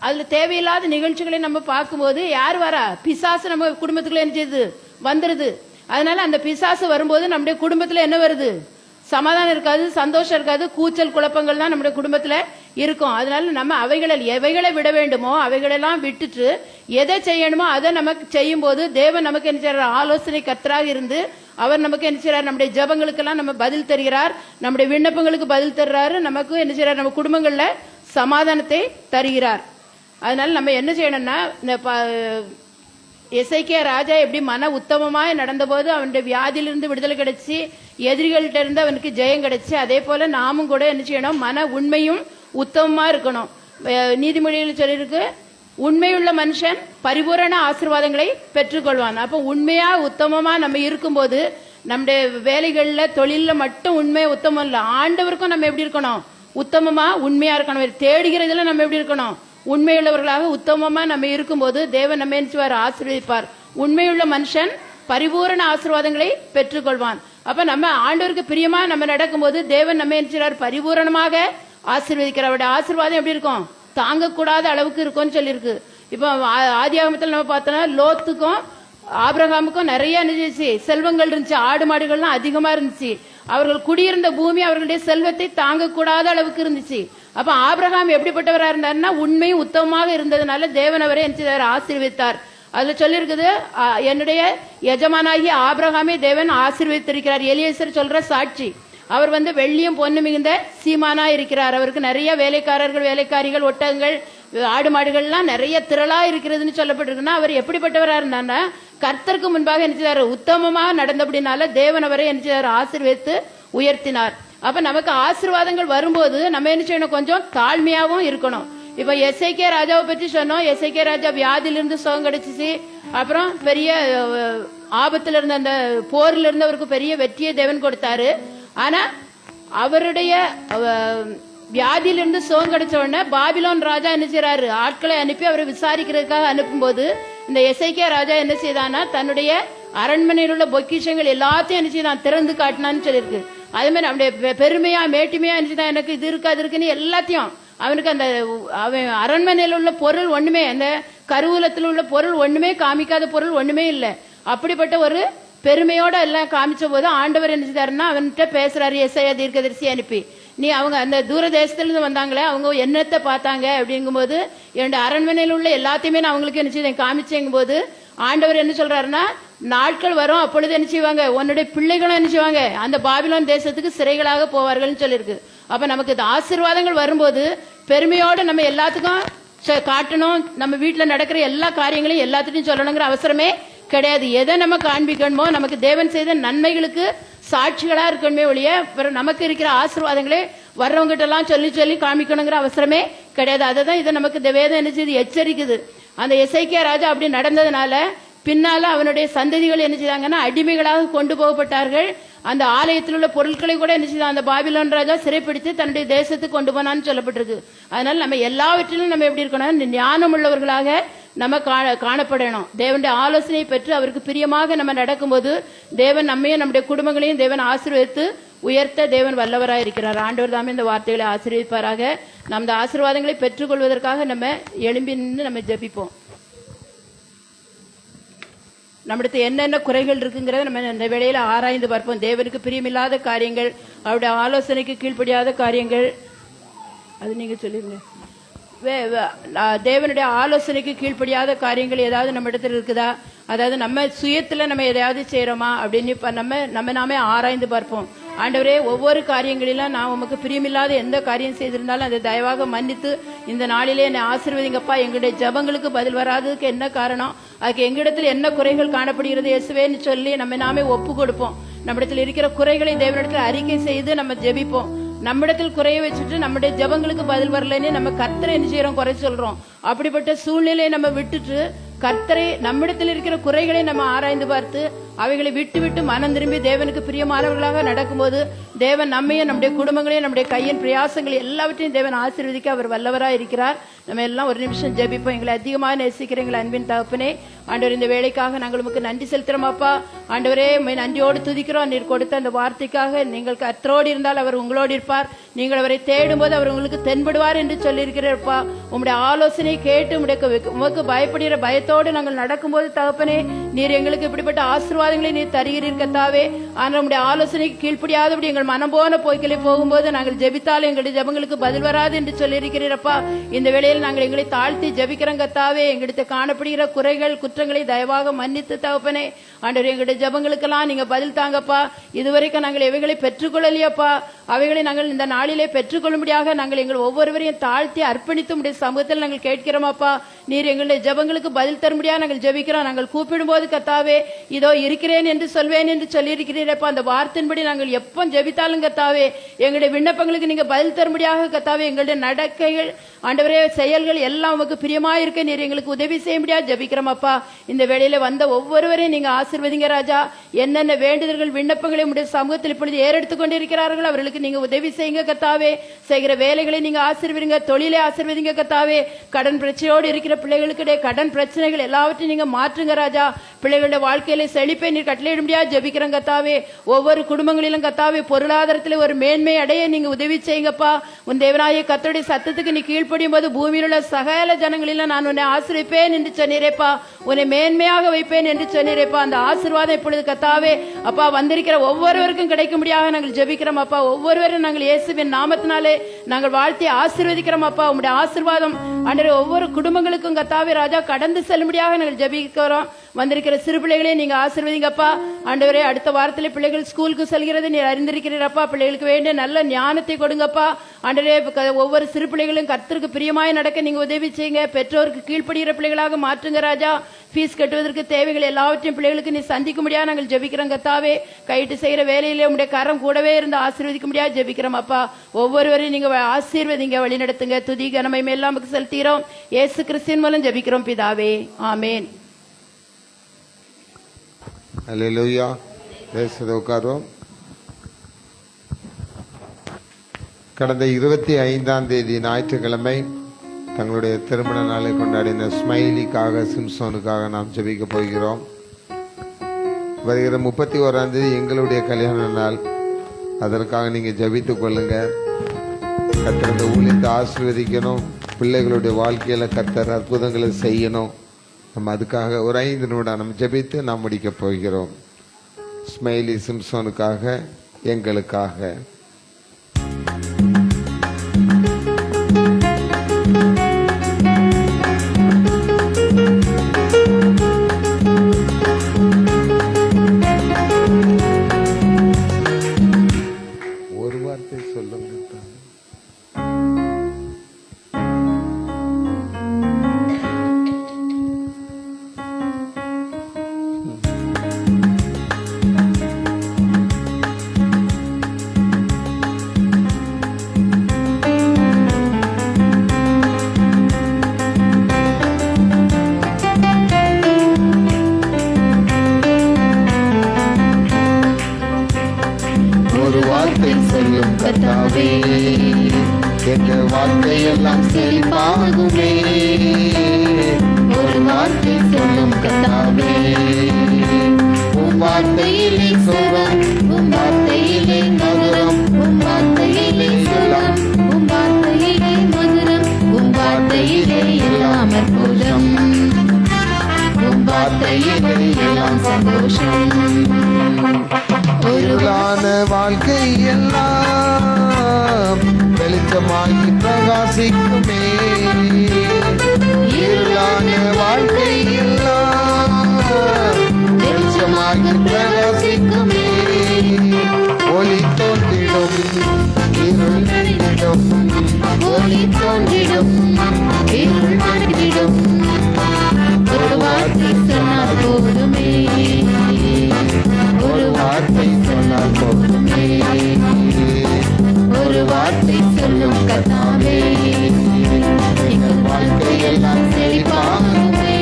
அதுல தேவையில்லாத நிகழ்ச்சிகளை நம்ம பார்க்கும்போது யார் வரா? பிசாசு நம்ம குடும்பத்துக்குள்ள என்ன செய்யுது? வந்துருது. அதனால அந்த பிசாசு வரும்போது நம்முடைய குடும்பத்துல என்ன வருது? சமாதானம் இருக்காது, சந்தோஷம் இருக்காது, கூச்சல் குழப்பங்கள் தான் நம்முடைய குடும்பத்துல இருக்கும். அதனால நம்ம எவைகளை விட வேண்டுமோ அவைகளெல்லாம் விட்டுட்டு எதை செய்யணுமோ அதை நமக்கு செய்யும் போது தேவன் நமக்கு என்ன செய்யறார்? ஆலோசனை கர்த்தராக இருந்து அவர் நமக்கு என்ன செய்யறார்? நம்முடைய ஜபங்களுக்கெல்லாம் நம்ம பதில் தருகிறார், நம்முடைய விண்ணப்பங்களுக்கு பதில் தர்றாரு, நமக்கு என்ன செய்யறார்? நம்ம குடும்பங்கள்ல சமாதானத்தை தருகிறார். அதனால நம்ம என்ன செய்யணும்னா, இந்த எசேக்கியா ராஜா எப்படி மன உத்தமமாய் நடந்தபோது அவனுடைய வியாதியிலிருந்து விடுதலை கிடைச்சி எதிரிகள்கிட்ட இருந்து அவனுக்கு ஜெயம் கிடைச்சி, அதே போல நாமும் கூட என்ன செய்யணும்? மன உண்மையும் உத்தமமா இருக்கணும். நீதிமொழியில் சொல்லியிருக்கு, உண்மையுள்ள மனுஷன் பரிபூரண ஆசீர்வாதங்களை பெற்றுக்கொள்வான். அப்ப உண்மையா உத்தமமா நம்ம இருக்கும்போது நம்முடைய வேலைகள்ல, தொழில மட்டும் உண்மை உத்தமம் இல்ல, ஆண்டவருக்கும் நம்ம எப்படி இருக்கணும்? உத்தமமா உண்மையா இருக்கணும். இவர் தேடுகிறதுல நம்ம எப்படி இருக்கணும்? உண்மையுள்ளவர்களாக உத்தமமா நம்ம இருக்கும்போது தேவன் நம்ம என்ன ஆசீர்வதிப்பார். உண்மையுள்ள மனுஷன் பரிபூரண ஆசீர்வாதங்களை பெற்றுக்கொள்வான். அப்ப நம்ம ஆண்டவருக்கு பிரியமா நம்ம நடக்கும்போது தேவன் நம்ம என்ன பரிபூரணமாக ஆசீர்வதிக்கிறார். அவருடைய ஆசீர்வாதம் எப்படி இருக்கும்? தாங்கக்கூடாத அளவுக்கு இருக்கும்னு சொல்லியிருக்கு. இப்போ ஆதியாகமத்தில் நம்ம பார்த்தோம்னா லோத்துக்கும் ஆபிரகாமுக்கும் நிறைய இருந்துச்சு, செல்வங்கள் இருந்துச்சு, ஆடு மாடுகள்லாம் அதிகமா இருந்துச்சு. அவர்கள் குடியிருந்த பூமி அவர்களுடைய செல்வத்தை தாங்கக்கூடாத அளவுக்கு இருந்துச்சு. அப்ப ஆபிரகாம் எப்படிப்பட்டவராக இருந்தாருன்னா உண்மையும் உத்தமமாக இருந்ததுனால தேவன் அவரை ஆசீர்வதித்தார். அதுல சொல்லிருக்குது, என்னுடைய எஜமானாகிய ஆபிரகாமே தேவன் ஆசீர்வதித்திருக்கிறார். எலியேசர் சொல்ற சாட்சி. அவர் வெள்ளியும் பொண்ணு மிகுந்த சீமானா இருக்கிறார். அவருக்கு நிறைய வேலைக்காரர்கள், வேலைக்காரிகள், ஒட்டகங்கள், ஆடு மாடுகள்லாம் நிறைய திரளா இருக்கிறதுன்னு சொல்லப்பட்டிருக்குன்னா அவர் எப்படிப்பட்டவராக இருந்தாருன்னா கர்த்தருக்கு முன்பாக என்ன உத்தமமாக நடந்தபடினால தேவன் அவரை என்ன ஆசீர்வதித்து உயர்த்தினார். அப்ப நமக்கு ஆசீர்வாதங்கள் வரும்போது நம்ம என்ன செய்யணும்? கொஞ்சம் தாழ்மையாவும் இருக்கணும். இப்ப எஸ்ஐகே ராஜாவை பற்றி சொன்னோம். எஸ்ஐகே ராஜா வியாதியிலிருந்து சுகம் கிடைச்சிச்சு. அப்புறம் பெரிய ஆபத்துல இருந்த அந்த போர்ல இருந்து அவருக்கு பெரிய வெற்றியை தேவன் கொடுத்தாரு. ஆனா அவருடைய வியாதியிலிருந்து சுகம் கிடைச்ச உடனே பாபிலோன் ராஜா என்ன செய்யறாரு? ஆட்களை அனுப்பி அவரை விசாரிக்கிறதுக்காக அனுப்பும்போது இந்த எஸ்ஐகே ராஜா என்ன செய்தானா தன்னுடைய அரண்மனையில் உள்ள பொக்கிஷங்கள் எல்லாத்தையும் என்ன செய்தான்? திறந்து காட்டினான்னு சொல்லியிருக்கு. அதே மாதிரி அவனுடைய பெருமையா மேட்டுமையா என்ன எனக்கு இது இருக்கு அது இருக்குன்னு எல்லாத்தையும் அவனுக்கு அந்த அவன் அரண்மனையில் உள்ள பொருள் ஒண்ணுமே, அந்த கருவூலத்தில் உள்ள பொருள் ஒண்ணுமே, காமிக்காத பொருள் ஒண்ணுமே இல்லை. அப்படிப்பட்ட ஒரு பெருமையோட எல்லாம் காமிச்ச போது ஆண்டவர் என்ன செய்தாருன்னா அவன்கிட்ட பேசுறாரு. எஸ்ஐயா தீர்க்கதரிசி அனுப்பி, நீ அவங்க அந்த தூர தேசத்திலிருந்து வந்தாங்களே அவங்க என்னத்தை பார்த்தாங்க அப்படிங்கும்போது என்னுடைய அரண்மனையில் உள்ள எல்லாத்தையுமே நான் அவங்களுக்கு என்ன செய்வேன் காமிச்சேங்கும் போது ஆண்டவர் என்ன சொல்றாருன்னா நாட்கள் வரும், அப்பொழுது என்ன செய்வாங்க? உன்னுடைய பிள்ளைகளும் என்ன செய்வாங்க? அந்த பாபிலோன் தேசத்துக்கு சிறைகளாக போவார்கள் சொல்லியிருக்கு. அப்ப நமக்கு இந்த ஆசீர்வாதங்கள் வரும்போது பெருமையோட நம்ம எல்லாத்துக்கும் காட்டணும். நம்ம வீட்டுல நடக்கிற எல்லா காரியங்களையும் எல்லாத்துட்டையும் சொல்லணுங்கிற அவசரமே கிடையாது. எதை நம்ம காண்பிக்கணுமோ நமக்கு தேவன் செய்த நன்மைகளுக்கு சாட்சிகளா இருக்கணுமே ஒழிய நமக்கு இருக்கிற ஆசீர்வாதங்களே வர்றவங்கிட்ட எல்லாம் சொல்லி சொல்லி காமிக்கணுங்கிற அவசரமே கிடையாது. அதுதான் இதை நமக்கு இந்த வேதம் என்ன செய்து எச்சரிக்குது. அந்த எஸ்ஐகே ராஜா அப்படி நடந்ததுனால பின்னால அவனுடைய சந்ததிகள் என்ன செய்தாங்கன்னா அடிமைகளாக கொண்டு போகப்பட்டார்கள். அந்த ஆலயத்தில் உள்ள பொருட்களை கூட என்ன செய்தான்? அந்த பாபிலோன் ராஜா சிறைப்பிடித்து தன்னுடைய தேசத்துக்கு கொண்டு போனான்னு சொல்லப்பட்டிருக்கு. அதனால நம்ம எல்லாவற்றிலும் நம்ம எப்படி இருக்கணும்? ஞானம் உள்ளவர்களாக நம்ம காணப்படணும். தேவனுடைய ஆலோசனை பெற்று அவருக்கு பிரியமாக நம்ம நடக்கும்போது தேவன் நம்மையும் நம்முடைய குடும்பங்களையும் தேவன் ஆசீர்வதித்து உயர்த்த தேவன் வல்லவராக இருக்கிறார். ஆண்டவர் தாமே இந்த வார்த்தைகளை ஆசீர்வதிப்பாராக. நம்ம இந்த ஆசீர்வாதங்களை பெற்றுக்கொள்வதற்காக நம்ம எழும்பி நின்று நம்ம ஜெபிப்போம். நம்மிடத்து என்னென்ன குறைகள் இருக்குங்கிறத நம்ம இந்த வேளையில ஆராய்ந்து பார்ப்போம். தேவனுக்கு பிரியமில்லாத காரியங்கள், அவருடைய ஆலோசனைக்கு கீழ்ப்படியாத காரியங்கள், அது நீங்க சொல்லிருங்க. தேவனுடைய ஆலோசனைக்கு கீழ்ப்படியாத காரியங்கள் ஏதாவது நம்ம இடத்துல இருக்குதா? அதாவது நம்ம சுயத்துல நம்ம எதையாவது செய்யறோமா அப்படின்னு நம்ம நாமே ஆராய்ந்து பார்ப்போம். ஆண்டவரே, ஒவ்வொரு காரியங்களிலும் நான் உமக்கு பிரியமில்லாத எந்த காரியம் செய்திருந்தாலும் அதை தயவாக மன்னித்து இந்த நாளிலே என்னை ஆசீர்வதிங்கப்பா. எங்களுடைய ஜபங்களுக்கு பதில் வராததுக்கு என்ன காரணம்? அதுக்கு எங்களிடத்தில் என்ன குறைகள் காணப்படுகிறது இயேசுவேன்னு சொல்லி நம்ம நாமே ஒப்பு கொடுப்போம். நம்மிடத்தில் இருக்கிற குறைகளை தேவனிடத்தில் அறிக்கை செய்து நம்ம ஜெபிப்போம். நம்மிடத்தில் குறைய வச்சுட்டு நம்முடைய ஜபங்களுக்கு பதில் வரலன்னு நம்ம கர்த்தரை என்ன செய்யறோம்? குறை சொல்றோம். அப்படிப்பட்ட சூழ்நிலையை நம்ம விட்டுட்டு கர்த்தரை நம்மிடத்தில் இருக்கிற குறைகளை நம்ம ஆராய்ந்து பார்த்து அவைகளை விட்டு விட்டு மனம் திரும்பி தேவனுக்கு பிரியமானவர்களாக நடக்கும்போது தேவன் நம்மையும் நம்முடைய குடும்பங்களையும் நம்முடைய கையின் பிரயாசங்கள் எல்லாவற்றையும் தேவன் ஆசீர்வதிக்க அவர் வல்லவராக இருக்கிறார். நம்ம எல்லாம் ஒரு நிமிஷம் ஜெபிப்போம். எங்களை அதிகமாக நேசிக்கிற எங்களை அன்பின் தகப்பனே, ஆண்டவர் இந்த வேலைக்காக நாங்கள் உமக்கு நன்றி செலுத்துறோம் அப்பா. ஆண்டவரே, நன்றியோடு துதிக்கிறோம். நீர் கொடுத்த அந்த வார்த்தைக்காக. நீங்கள் கர்த்தரோடு இருந்தால் அவர் உங்களோடு இருப்பார், நீங்கள் அவரை தேடும் போது அவர் உங்களுக்கு தென்படுவார் என்று சொல்லியிருக்கிறப்பா. உங்களுடைய ஆலோசனை கேட்டு உமக்கு பயப்படுகிற பயத்தோடு நாங்கள் நடக்கும்போது தகப்பனே, நீர் எங்களுக்கு இப்படிப்பட்ட ஆசீர்வாதங்களை நீர் தருகிறீர் கர்த்தாவே. ஆனால் உங்களுடைய ஆலோசனைக்கு கீழ்ப்படியாதபடி எங்கள் மனம் போன போய்களை போகும்போது நாங்கள் ஜெபித்தாலும் எங்களுடைய ஜெபங்களுக்கு பதில் வராது என்று சொல்லியிருக்கிறீரப்பா. இந்த வேளையில் நாங்கள் எங்களை தாழ்த்தி ஜெபிக்கிறோம் கர்த்தாவே. எங்களுக்கு காணப்படுகிற குறைகள் குற்றங்களை தயவாக மன்னித்து தகப்பனே. ஆண்டவர், எங்களுடைய ஜெபங்களுக்கெல்லாம் நீங்க பதில் தாங்கப்பா. இதுவரைக்கும் நாங்கள் எவைகளை பெற்றுக்கொள்ளலையப்பா, அவைகளை நாங்கள் இந்த நாளிலே பெற்றுக்கொள்ளும்படியாக நாங்கள் எங்கள் ஒவ்வொருவரையும் தாழ்த்தி அர்ப்பணித்து உடைய சமூகத்தில் நாங்கள் கேட்கிறோம் அப்பா. நீர் எங்களுடைய ஜெபங்களுக்கு பதில் தரும்படியாக நாங்கள் ஜெபிக்கிறோம். நாங்கள் கூப்பிடும் போது கர்த்தாவே, இதோ கொடுக்கிறேன் என்று சொல்வேன் என்று சொல்லியிருக்கிறீரப்பா. அந்த வார்த்தையின்படி நாங்கள் எப்போ ஜெபித்தாலும் கத்தாவே எங்களுடைய விண்ணப்பங்களுக்கு நீங்க பதில் தரும்படியாக கத்தாவே எங்களுடைய நடக்கைகள் ஆண்டவரே செயல்கள் எல்லாம் உமக்கு பிரியமாயிருக்க நீர் எங்களுக்கு உதவி செய்ய முடியாது ஜெபிக்கிறோம் அப்பா. இந்த வேளையில வந்த ஒவ்வொருவரையும் நீங்க ஆசீர்வதிங்க ராஜா. என்னென்ன வேண்டுதல்கள் விண்ணப்பங்களை உடைய சமூகத்தில் இப்பொழுது ஏறெடுத்துக் கொண்டிருக்கிறார்கள் அவர்களுக்கு நீங்க உதவி செய்யுங்க கத்தாவே. செய்கிற வேலைகளை நீங்க ஆசீர்வதிங்க, தொழிலை ஆசீர்வதிங்க கத்தாவே. கடன் பிரச்சனையோடு இருக்கிற பிள்ளைகளுக்கு கடன் பிரச்சனைகள் எல்லாவற்றையும் நீங்க மாற்றுங்க ராஜா. பிள்ளைகளுடைய வாழ்க்கையில செழிப்பை நீர் கட்டளையிட முடியாது ஜெபிக்கிறோம் கத்தாவே. ஒவ்வொரு குடும்பங்களிலும் கத்தாவே பொருளாதாரத்தில் ஒரு மேன்மை அடைய நீங்க உதவி செய்யுங்கப்பா. உன் தேவனாய கர்த்தருடைய சத்தத்துக்கு நீ கீழ்ப்படியும் போது பூமியில் உள்ள சகல ஜனங்களிலும் நான் உன்னை ஆசீர்விப்பேன் என்று சொன்னீரேப்பா. உன்னை மேன்மையாக வைப்பேன் என்று சொன்னீரேப்பா. அந்த ஆசீர்வாதம் இப்பொழுது கத்தாவே அப்பா வந்திருக்கிற ஒவ்வொருவருக்கும் கிடைக்கும்படியாக நாங்கள் ஜெபிக்கிறோம் அப்பா. ஒவ்வொருவரும் நாங்கள் இயேசுவின் நாமத்தினாலே நாங்கள் வாழ்த்தி ஆசீர்வதிக்கிறோம் அப்பா. உங்களுடைய ஆசீர்வாதம் ஆண்டவரே ஒவ்வொரு குடும்பங்களுக்கும் கத்தாவே ராஜா கடந்து செல்லும்படியாக நாங்கள் ஜெபிக்கிறோம். வந்திருக்கிற சிறு பிள்ளைகளே நீங்க ஆசீர்வதிங்கப்பா. ஆண்டவரே அடுத்த வாரத்தில் பிள்ளைகள் ஸ்கூலுக்கு செல்கிறது நீர் அறிந்திருக்கிறீரப்பா. பிள்ளைகளுக்கு வேண்டிய நல்ல ஞானத்தை கொடுங்கப்பா. ஆண்டவரே ஒவ்வொரு சிறு பிள்ளைகளும் கர்த்தருக்கு பிரியமாய் நடக்க நீங்க உதவி செய்யுங்க. பெற்றோருக்கு கீழ்ப்படுகிற பிள்ளைகளாக மாற்றுங்க ராஜா. ஃபீஸ் கட்டுவதற்கு தேவைகள் எல்லாவற்றையும் பிள்ளைகளுக்கு நீ சந்திக்க முடியாது நாங்கள் ஜெபிக்கிறோம் கத்தாவே. கைட்டு செய்யற வேலையிலே உங்களுடைய கரம் கூடவே இருந்து ஆசீர்வதிக்க முடியாது ஜெபிக்கிறோம் அப்பா. ஒவ்வொருவரையும் நீங்க ஆசீர்வதிங்க, வழி நடத்துங்க. துதி கனமை எல்லாம் நமக்கு செலுத்துகிறோம். இயேசு கிறிஸ்துவின் மூலம் ஜெபிக்கிறோம் பிதாவே, ஆமேன். அல்லேலூயா. தேசத்தை உட்காருவோம். கடந்த 25ஆம் தேதி ஞாயிற்றுக்கிழமை தங்களுடைய திருமண நாளை கொண்டாடின ஸ்மைலிக்காக சிம்சோனுக்காக நாம் ஜெபிக்க போகிறோம். வருகிற 31ஆம் தேதி எங்களுடைய கல்யாண நாள். அதற்காக நீங்க ஜெபித்துக் கொள்ளுங்க. கர்த்தர் இந்த ஊழியத்தை ஆசீர்வதிக்கணும். பிள்ளைகளுடைய வாழ்க்கையில கர்த்தர் அற்புதங்களை செய்யணும். நம்ம அதுக்காக ஒரு 5 நிமிடம் நம்ம ஜெபித்து நாம் முடிக்க போகிறோம். ஸ்மைலி சிம்சோனுக்காக, எங்களுக்காக. ஒரு வார்த்தை சொல்லுங்க. ஒரு வார்த்தை சொல்லும் கர்த்தாவே, எங்க வார்த்தையெல்லாம் செழிப்பாகுமே. ஒரு வார்த்தை சொல்லும் கர்த்தாவே, உம் வார்த்தையிலே சுகம், உம் வார்த்தையிலே மதுரம், உம் வார்த்தையிலே சுகம், உம் வார்த்தையிலே மதுரம், உம் வார்த்தையிலே எல்லாம் அற்புதம், உம் வார்த்தையிலே எல்லாம் சந்தோஷம். இருளான வாழ்க்கை எல்லாம் வெளிச்சமாகி பிரகாசிக்குமே. இருளான வாழ்க்கை எல்லாம் வெளிச்சமாகி பிரகாசிக்குமே. ஒளி தோன்றிடும், இருள் நீங்கிடும், ஒளி தோன்றிடும், இருள் மறைந்திடும். ஒரு வார்த்தை சொன்னால் போதுமே, ஒரு வார்த்தை சொன்னால் போதுமே. ஒரு வார்த்தை சொல்லும் கர்த்தாவே, எங்கள் வாழ்க்கையெல்லாம் செழிப்பாகுமே.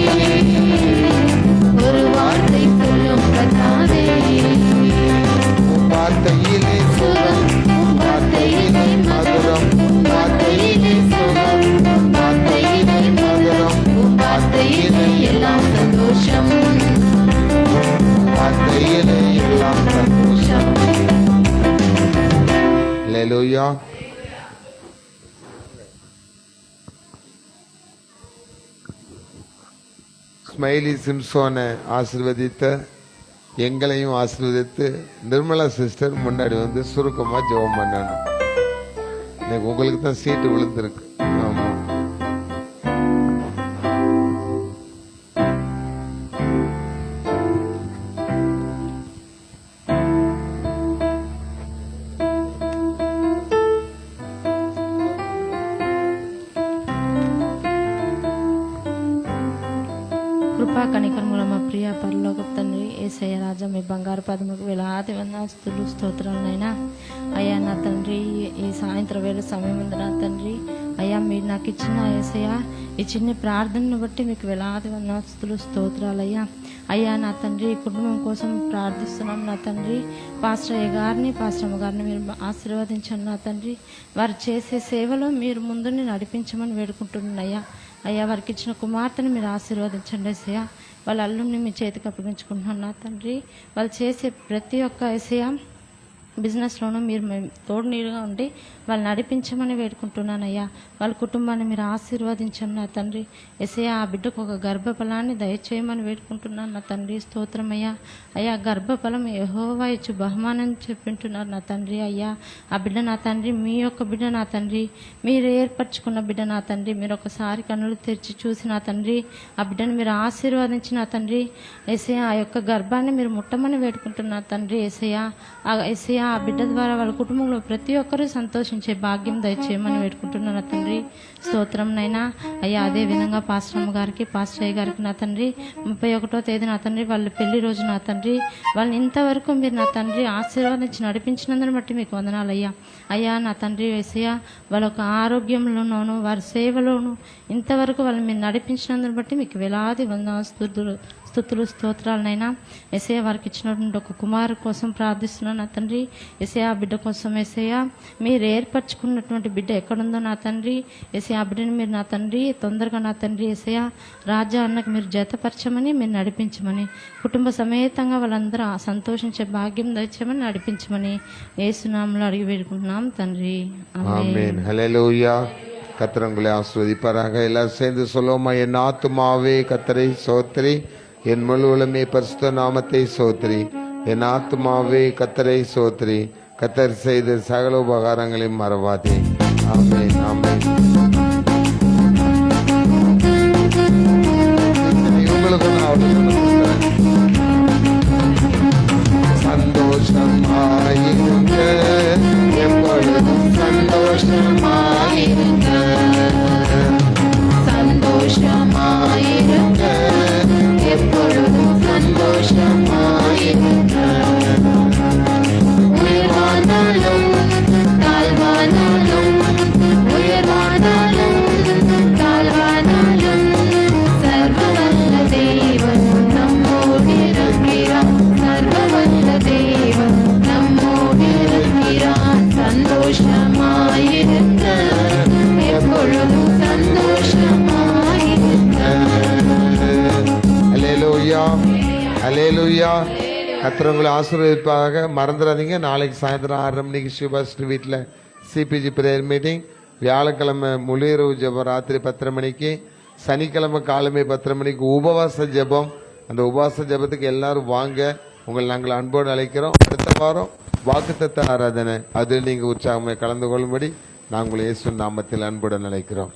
ஒரு வார்த்தை சொல்லும் கர்த்தாவே, உம் வார்த்தையிலே சுகம், உம் வார்த்தையிலே மதுரம், உம் வார்த்தையிலே சுகம், உம் வார்த்தையிலே மதுரம், உம் வார்த்தையிலே எல்லாம் சந்தோஷம், வார்த்தையிலே எல்லாம் சந்தோஷம். அல்லேலூயா. ஸ்மைலி சிம்சோனை ஆசீர்வதித்த எங்களையும் ஆசீர்வதித்து நிர்மலா சிஸ்டர் முன்னாடி வந்து சுருக்கமா ஜெபம் பண்ணணும். இன்னைக்கு உங்களுக்கு தான் சீட்டு விழுந்திருக்கு. ஆமா. కృపా కనికరం మూలమ ప్రియ పరలోకపు తండ్రి యేసయ్య రాజా మీ బంగారు పదముకు వేలాది వందనాస్తులు స్తోత్రాలనైనా అయ్యా నా తండ్రి ఈ సాయంత్రం వేళ సమయం ఉంది నా తండ్రి అయ్యా మీరు నాకు ఇచ్చిన యేసయ్య ఈ చిన్న ప్రార్థనను బట్టి మీకు వేలాది వందనాస్తులు స్తోత్రాలయ్యా అయ్యా నా తండ్రి ఈ కుటుంబం కోసం ప్రార్థిస్తున్నాం నా తండ్రి పాస్టర్ అయ్య గారిని పాస్టర్ అమ్మ గారిని మీరు ఆశీర్వదించండి నా తండ్రి వారు చేసే సేవలో మీరు ముందుని నడిపించమని వేడుకుంటున్నాయ్యా అయ్యా వారికి ఇచ్చిన కుమార్తెను మీరు ఆశీర్వదించండి యేసయ్య వాళ్ళ అల్లుడిని మీ చేతికి అప్పగించుకుంటున్నాను నా తండ్రి వాళ్ళు చేసే ప్రతి ఒక్క యేసయ్య బిజినెస్లోనూ మీరు మేము తోడు నీరుగా ఉండి వాళ్ళు నడిపించమని వేడుకుంటున్నానయ్యా వాళ్ళ కుటుంబాన్ని మీరు ఆశీర్వదించండి నా తండ్రి యేసయ్య ఆ బిడ్డకు ఒక గర్భఫలాన్ని దయచేయమని వేడుకుంటున్నాను నా తండ్రి స్తోత్రమయ్యా అయ్యా గర్భఫలం యెహోవా ఇచ్చు బహుమానం చెప్పింటున్నారు నా తండ్రి అయ్యా ఆ బిడ్డ నా తండ్రి మీ యొక్క బిడ్డ నా తండ్రి మీరు ఏర్పరచుకున్న బిడ్డ నా తండ్రి మీరు ఒకసారి కన్నులు తెరిచి చూసి నా తండ్రి ఆ బిడ్డను మీరు ఆశీర్వదించి నా తండ్రి యేసయ్య ఆ యొక్క గర్భాన్ని మీరు ముట్టమని వేడుకుంటున్నారు తండ్రి యేసయ్య ఆ బిడ్డ ద్వారా వాళ్ళ కుటుంబంలో ప్రతి ఒక్కరూ సంతోషించే భాగ్యం దయచేయమని వేడుకుంటున్నాను తండ్రి స్తోత్రం నైనా అయ్యా అదే విధంగా పాస్టర్ అమ్మ గారికి పాస్టర్ అయ్య గారికి నా తండ్రి 31వ తేదీ నా తండ్రి వాళ్ళ పెళ్లి రోజు నా తండ్రి వాళ్ళని ఇంతవరకు మీరు నా తండ్రి ఆశీర్వాదించి నడిపించినందుని బట్టి మీకు వందనాలు అయ్యా నా తండ్రి యేసయ్య వాళ్ళ యొక్క ఆరోగ్యంలోనూ వారి సేవలోను ఇంతవరకు వాళ్ళని మీరు నడిపించినందుని బట్టి మీకు వేలాది వందనాలు స్తుతులు స్తోత్రాలనైనా యేసయ్య వారికి ఇచ్చినటువంటి ఒక కుమారు కోసం ప్రార్థిస్తున్నాను నా తండ్రి యేసయ్య ఆ బిడ్డ కోసం యేసయ్య మీరు ఏర్పరచుకున్నటువంటి బిడ్డ ఎక్కడుందో నా తండ్రి యేసయ్య ఆ బిడ్డని మీరు నా తండ్రి తొందరగా నా తండ్రి యేసయ్య రాజా అన్నకు మీరు జతపరచమని మీరు నడిపించమని కుటుంబ సమేతంగా వాళ్ళందరూ సంతోషించే భాగ్యం దయచేయమని నడిపించమని యేసునామములో అడిగి వేడుకుంటున్నాం తండ్రి ஆமென் ஹல்லேலூயா கர்த்தர் உங்களை ஆசீர்வதிப்பாராக எல்லாரும் சேர்ந்து சொல்லுவோமா என் ஆத்துமாவே கர்த்தரை சோத்திரி என் முழு உலகமே பரிசுத்த நாமத்தை சோத்திரி என் ஆத்துமாவே கர்த்தரை சோத்திரி கர்த்தர் செய்த சகல உபகாரங்களையும் மறவாதே ஆமென் ஆமென் உங்களுக்கு நான் அவ்வளவு சொல்லுகிறேன். சந்தோஷமாயிருங்க எப்பொழுதும் சந்தோஷமாயிருங்க சந்தோஷமாயிருங்க எப்பொழுதும் சந்தோஷமாயிருங்க உயர்வானாலும் தாழ்வானாலும் உயர்வானாலும் தாழ்வானாலும் சர்வவல்ல தேவன் நம்மோடு இருக்கிறார் சர்வவல்ல தேவன் நம்மோடு இருக்கிறார் சந்தோஷமாயிருங்க எப்பொழுதும் சந்தோஷமாயிருங்க அல்லேலூயா அல்லேலூயா கர்த்தர் உங்களை ஆசீர்வதிப்பாக மறந்துடாதீங்க நாளைக்கு சாயந்தரம் 6:30 மணிக்கு சிவபாஸ்டர் வீட்டில் சிபிஜி பிரேயர் மீட்டிங் வியாழக்கிழமை முழு இரவு ஜெபம் ராத்திரி 10:30 மணிக்கு சனிக்கிழமை காலமே 10:30 மணிக்கு உபவாச ஜெபம் அந்த உபவாச ஜெபத்துக்கு எல்லாரும் வாங்க உங்களை நாங்கள் அன்போடு அழைக்கிறோம் அடுத்த வாரம் வாக்குத்தத்த ஆராதனை அதில் நீங்கள் உற்சாகமாக கலந்து கொள்ளும்படி நாங்கள் இயேசு நாமத்தில் அன்புடன் அழைக்கிறோம்